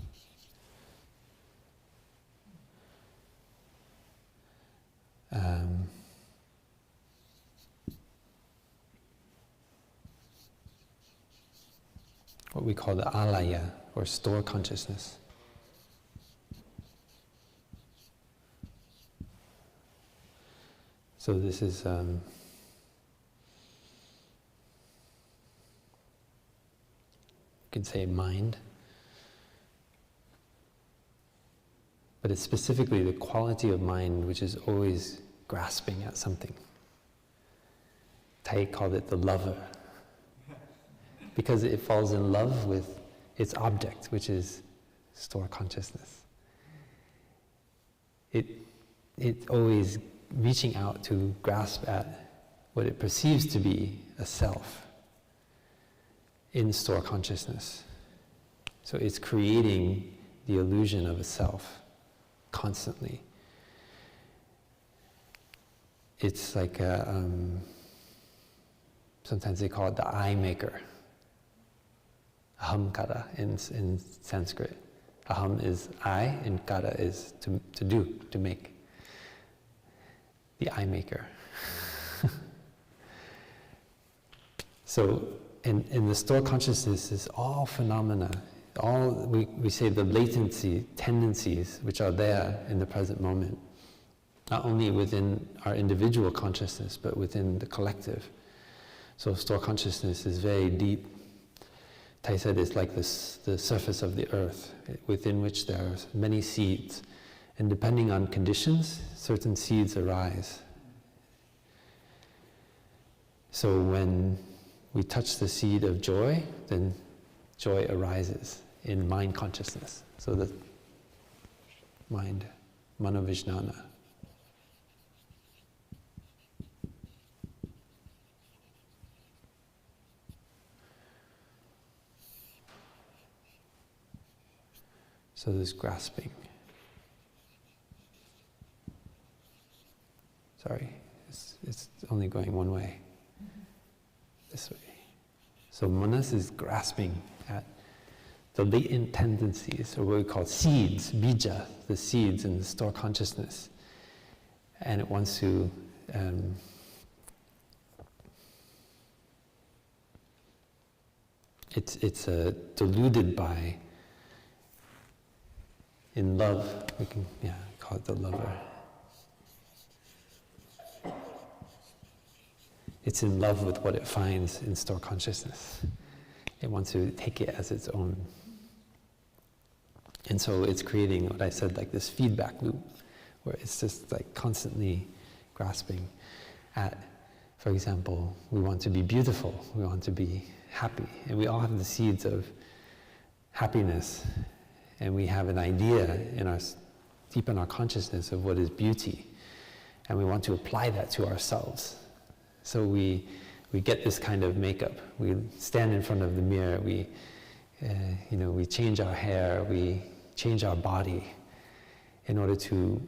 what we call the alaya, or store consciousness. So this is you can say mind, but it's specifically the quality of mind which is always grasping at something. Tai called it the lover, because it falls in love with its object, which is store consciousness. It always reaching out to grasp at what it perceives to be a self in store consciousness. So it's creating the illusion of a self constantly. It's like sometimes they call it the eye maker. Aham kara in Sanskrit. Aham is I, and kara is to do, to make. The eye maker. So, in the store consciousness is all phenomena, all we say the latency, tendencies which are there in the present moment, not only within our individual consciousness, but within the collective. So store consciousness is very deep. Tai said it's like the surface of the earth, within which there are many seeds. And depending on conditions, certain seeds arise. So when we touch the seed of joy, then joy arises in mind consciousness. So the mind, manovijnana. So there's grasping. Sorry, it's only going one way. This way. So manas is grasping at the latent tendencies, or what we call seeds, bija, the seeds in the store consciousness. And it wants to it's deluded by, in love, we can call it the lover. It's in love with what it finds in store consciousness. It wants to take it as its own. And so it's creating what I said, like this feedback loop, where it's just like constantly grasping at, for example, we want to be beautiful, we want to be happy, and we all have the seeds of happiness, and we have an idea deep in our consciousness of what is beauty, and we want to apply that to ourselves. So we get this kind of makeup. We stand in front of the mirror. We change our hair. We change our body in order to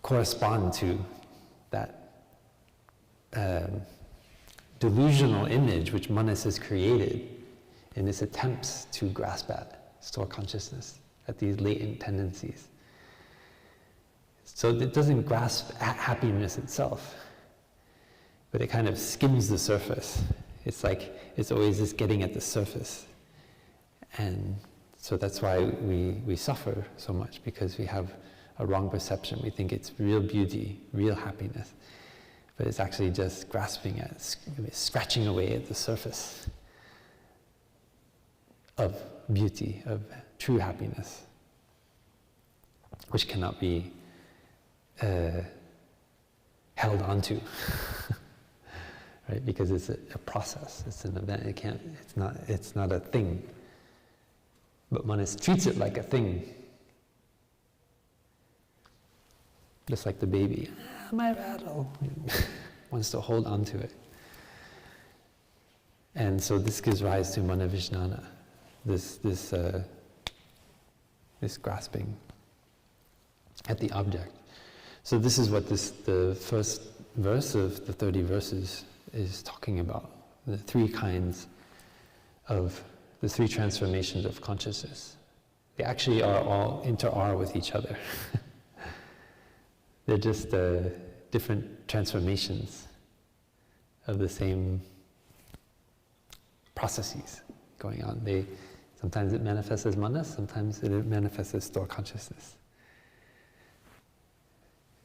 correspond to that delusional image which manas has created in its attempts to grasp at store consciousness, at these latent tendencies. So it doesn't grasp at happiness itself, but it kind of skims the surface. It's like it's always just getting at the surface. And so that's why we suffer so much, because we have a wrong perception. We think it's real beauty, real happiness, but it's actually just grasping at, scratching away at the surface of beauty, of true happiness, which cannot be held onto. Right? Because it's a process, it's an event, it's not a thing. But manas treats it like a thing. Just like the baby, my rattle, wants to hold on to it. And so this gives rise to mana vijnana, this grasping at the object. So this is what the first verse of the 30 verses is talking about. The three transformations of consciousness. They actually are all inter-are with each other. They're just different transformations of the same processes going on. Sometimes it manifests as manas, sometimes it manifests as store consciousness.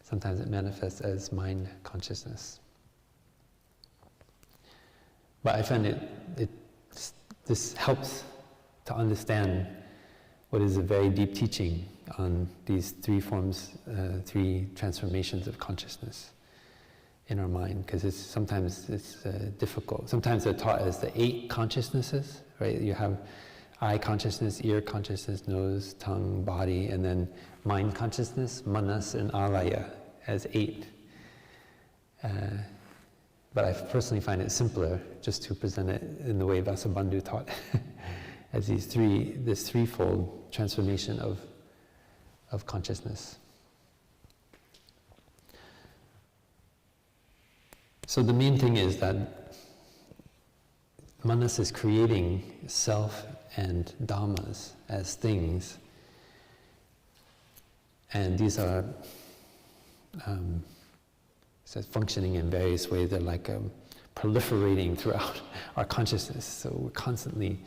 Sometimes it manifests as mind consciousness. But I find this helps to understand what is a very deep teaching on these three three transformations of consciousness in our mind, because sometimes it's difficult. Sometimes they're taught as the 8 consciousnesses, right? You have eye consciousness, ear consciousness, nose, tongue, body, and then mind consciousness, manas and alaya as 8. But I personally find it simpler just to present it in the way Vasubandhu taught, as this threefold transformation of consciousness. So the main thing is that manas is creating self and dhammas as things, and these are functioning in various ways. They're like proliferating throughout our consciousness, so we're constantly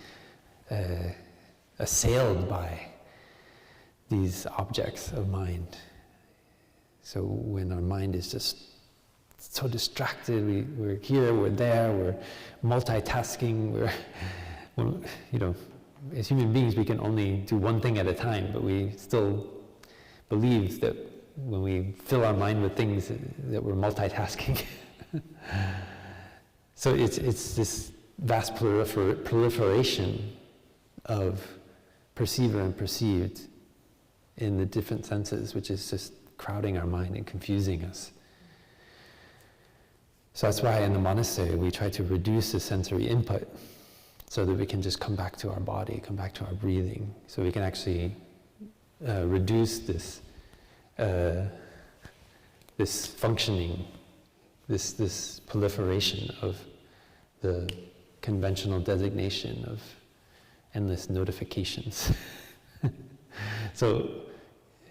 assailed by these objects of mind. So when our mind is just so distracted, we're here, we're there, we're multitasking, as human beings we can only do one thing at a time, but we still believe that when we fill our mind with things that we're multitasking. So it's this vast proliferation of perceiver and perceived in the different senses, which is just crowding our mind and confusing us. So that's why in the monastery we try to reduce the sensory input so that we can just come back to our body, come back to our breathing, so we can actually reduce this functioning, this proliferation of the conventional designation of endless notifications. So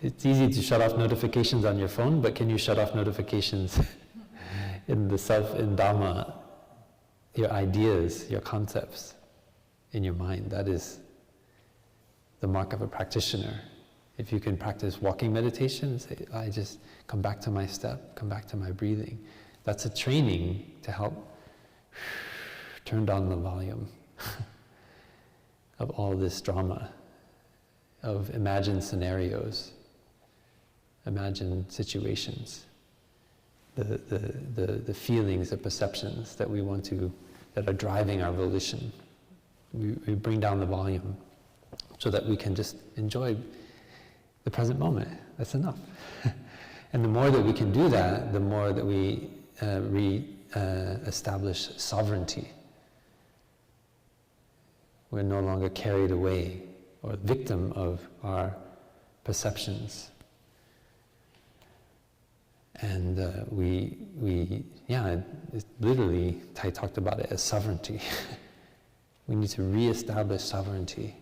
it's easy to shut off notifications on your phone, but can you shut off notifications in the self, in Dharma, your ideas, your concepts in your mind? That is the mark of a practitioner. If you can practice walking meditation, say, I just come back to my step, come back to my breathing. That's a training to help turn down the volume of all this drama, of imagined scenarios, imagined situations, the feelings, the perceptions that we want to, that are driving our volition. We bring down the volume so that we can just enjoy the present moment. That's enough. And the more that we can do that, the more that we establish sovereignty. We're no longer carried away or victim of our perceptions. And it's literally, Tai talked about it as sovereignty. We need to re-establish sovereignty.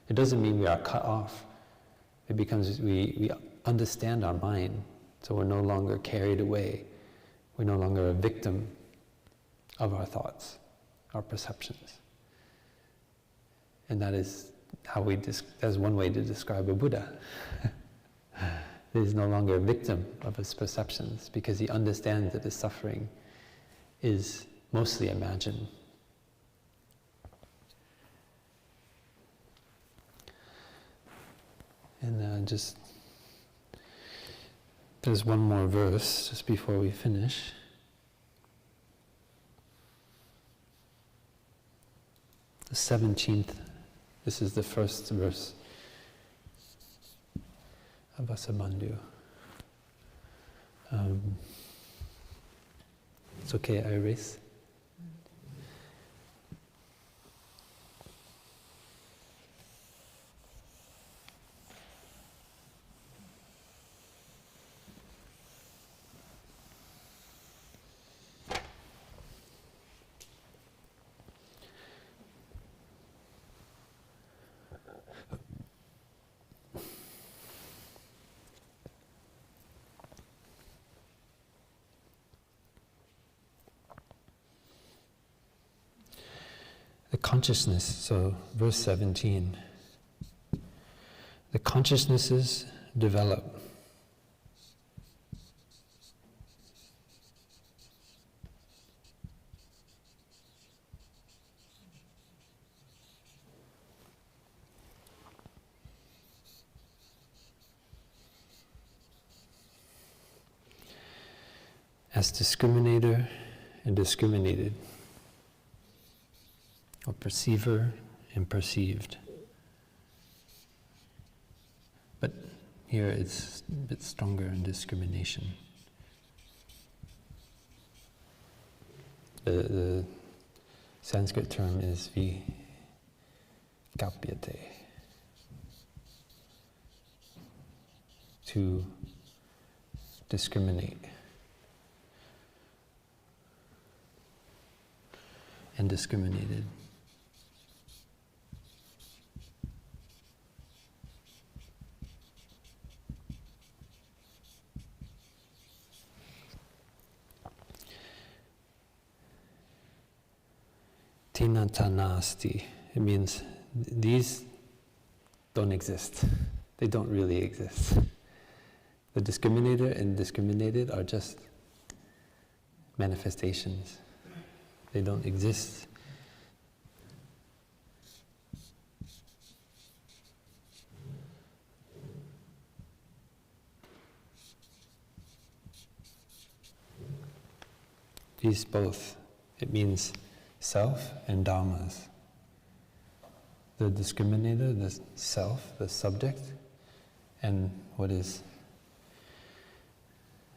It doesn't mean we are cut off. It becomes, we understand our mind, so we're no longer carried away. We're no longer a victim of our thoughts, our perceptions. And that is how that's one way to describe a Buddha. He is no longer a victim of his perceptions because he understands that his suffering is mostly imagined. And there's one more verse just before we finish. The 17th, this is the first verse of Vasubandhu. It's okay, I erase. consciousness, so verse 17. The consciousnesses develop. As discriminator and discriminated, or perceiver and perceived. But here it's a bit stronger in discrimination. The Sanskrit term is vikapyate, to discriminate and discriminated. Tinatanasti, it means these don't exist. They don't really exist. The discriminator and discriminated are just manifestations. They don't exist. These both, it means self and dharmas. The discriminator, the self, the subject, and what is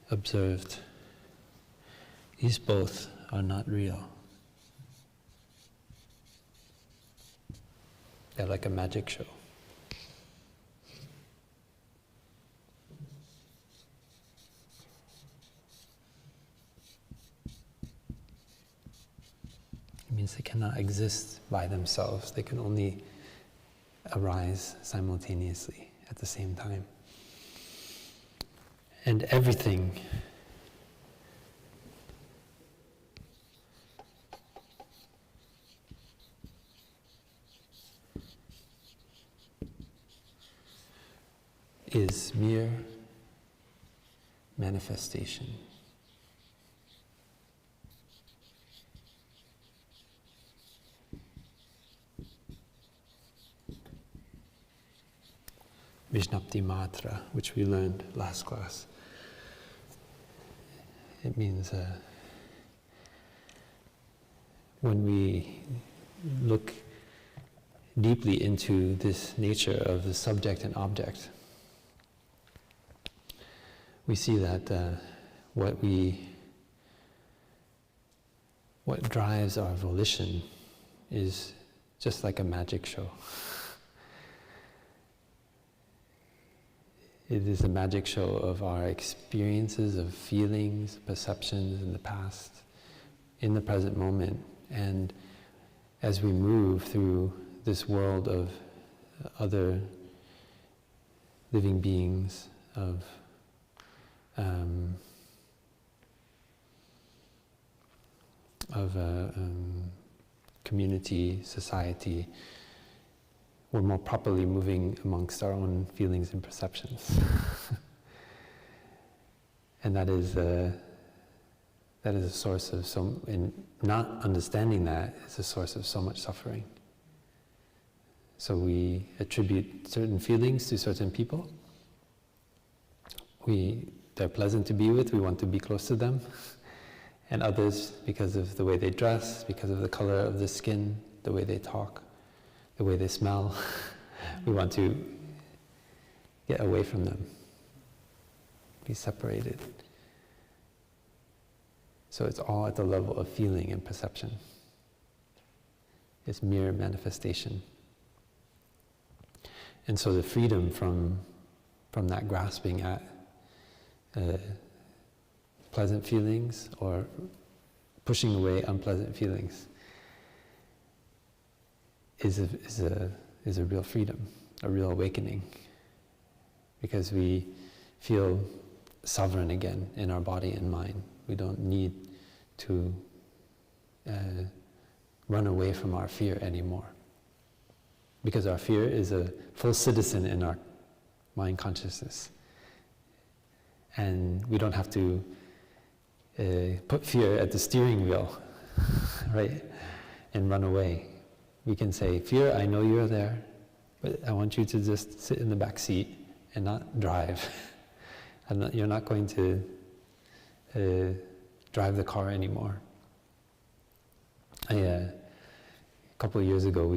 observed. These both are not real. They're like a magic show. It means they cannot exist by themselves. They can only arise simultaneously at the same time. And everything is mere manifestation. Vishnapti Matra, which we learned last class. It means when we look deeply into this nature of the subject and object, we see that what drives our volition is just like a magic show. It is a magic show of our experiences, of feelings, perceptions in the past, in the present moment. And as we move through this world of other living beings, of community, society, we're more properly moving amongst our own feelings and perceptions. And that is a source of in not understanding that is a source of so much suffering. So we attribute certain feelings to certain people. They're pleasant to be with, we want to be close to them. And others, because of the way they dress, because of the color of the skin, the way they talk, the way they smell, we want to get away from them, be separated. So it's all at the level of feeling and perception. It's mere manifestation. And so the freedom from that grasping at pleasant feelings or pushing away unpleasant feelings is a real freedom, a real awakening, because we feel sovereign again in our body and mind. We don't need to run away from our fear anymore. Because our fear is a full citizen in our mind consciousness. And we don't have to put fear at the steering wheel, right? And run away. We can say, fear, I know you're there, but I want you to just sit in the back seat and not drive. You're not going to drive the car anymore. A couple of years ago,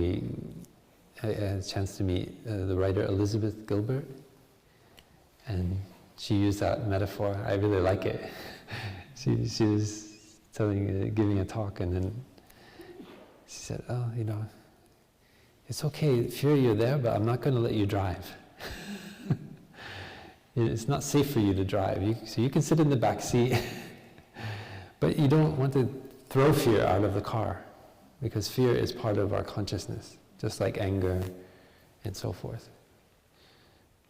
I had a chance to meet the writer Elizabeth Gilbert, and she used that metaphor. I really like it. She was giving a talk, and then she said, "Oh, it's okay, fear you're there, but I'm not going to let you drive. It's not safe for you to drive. So you can sit in the back seat, but you don't want to throw fear out of the car, because fear is part of our consciousness, just like anger and so forth.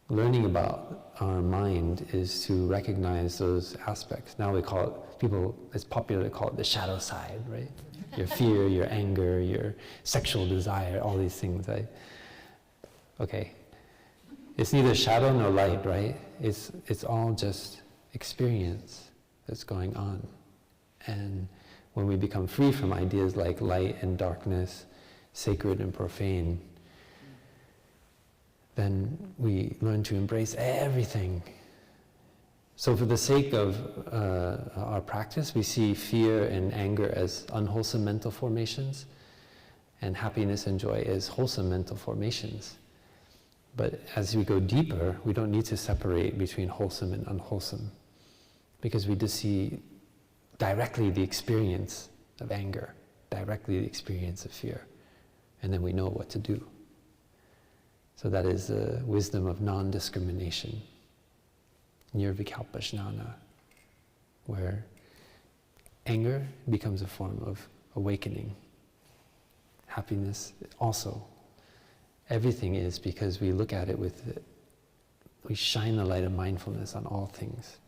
Learning about our mind is to recognize those aspects. Now we call it, it's popular to call it the shadow side, right? Your fear, your anger, your sexual desire, all these things. Okay. It's neither shadow nor light, right? It's all just experience that's going on. And when we become free from ideas like light and darkness, sacred and profane, then we learn to embrace everything. So for the sake of our practice, we see fear and anger as unwholesome mental formations, and happiness and joy as wholesome mental formations. But as we go deeper, we don't need to separate between wholesome and unwholesome, because we just see directly the experience of anger, directly the experience of fear, and then we know what to do. So that is the wisdom of non-discrimination, nirvikalpa jnana, where anger becomes a form of awakening. Happiness also. Everything is, because we look at it we shine the light of mindfulness on all things.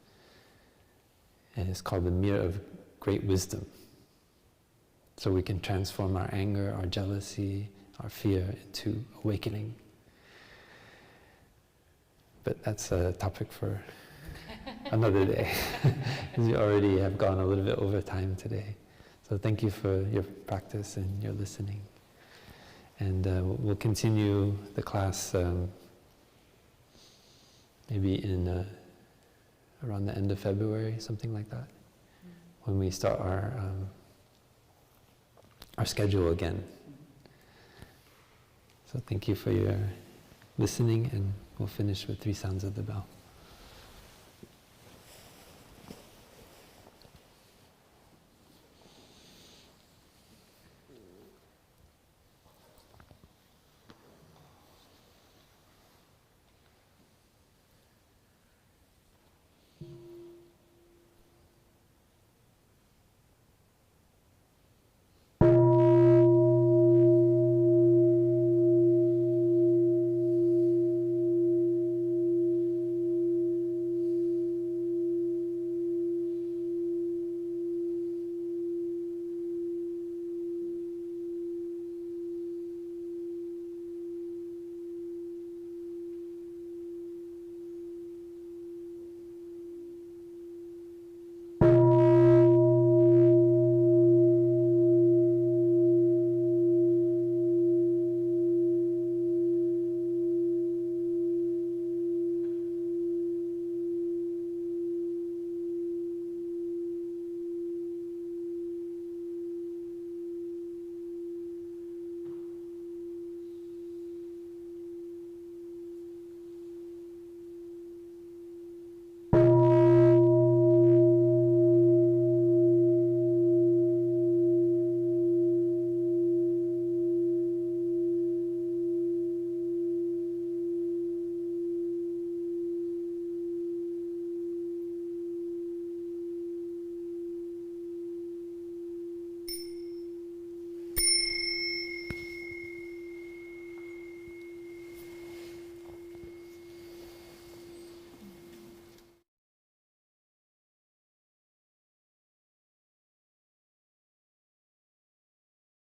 And it's called the mirror of great wisdom. So we can transform our anger, our jealousy, our fear into awakening. But that's a topic for another day. We already have gone a little bit over time today. So thank you for your practice and your listening. And we'll continue the class maybe in around the end of February, something like that, when we start our schedule again. So thank you for your listening, and we'll finish with 3 sounds of the bell.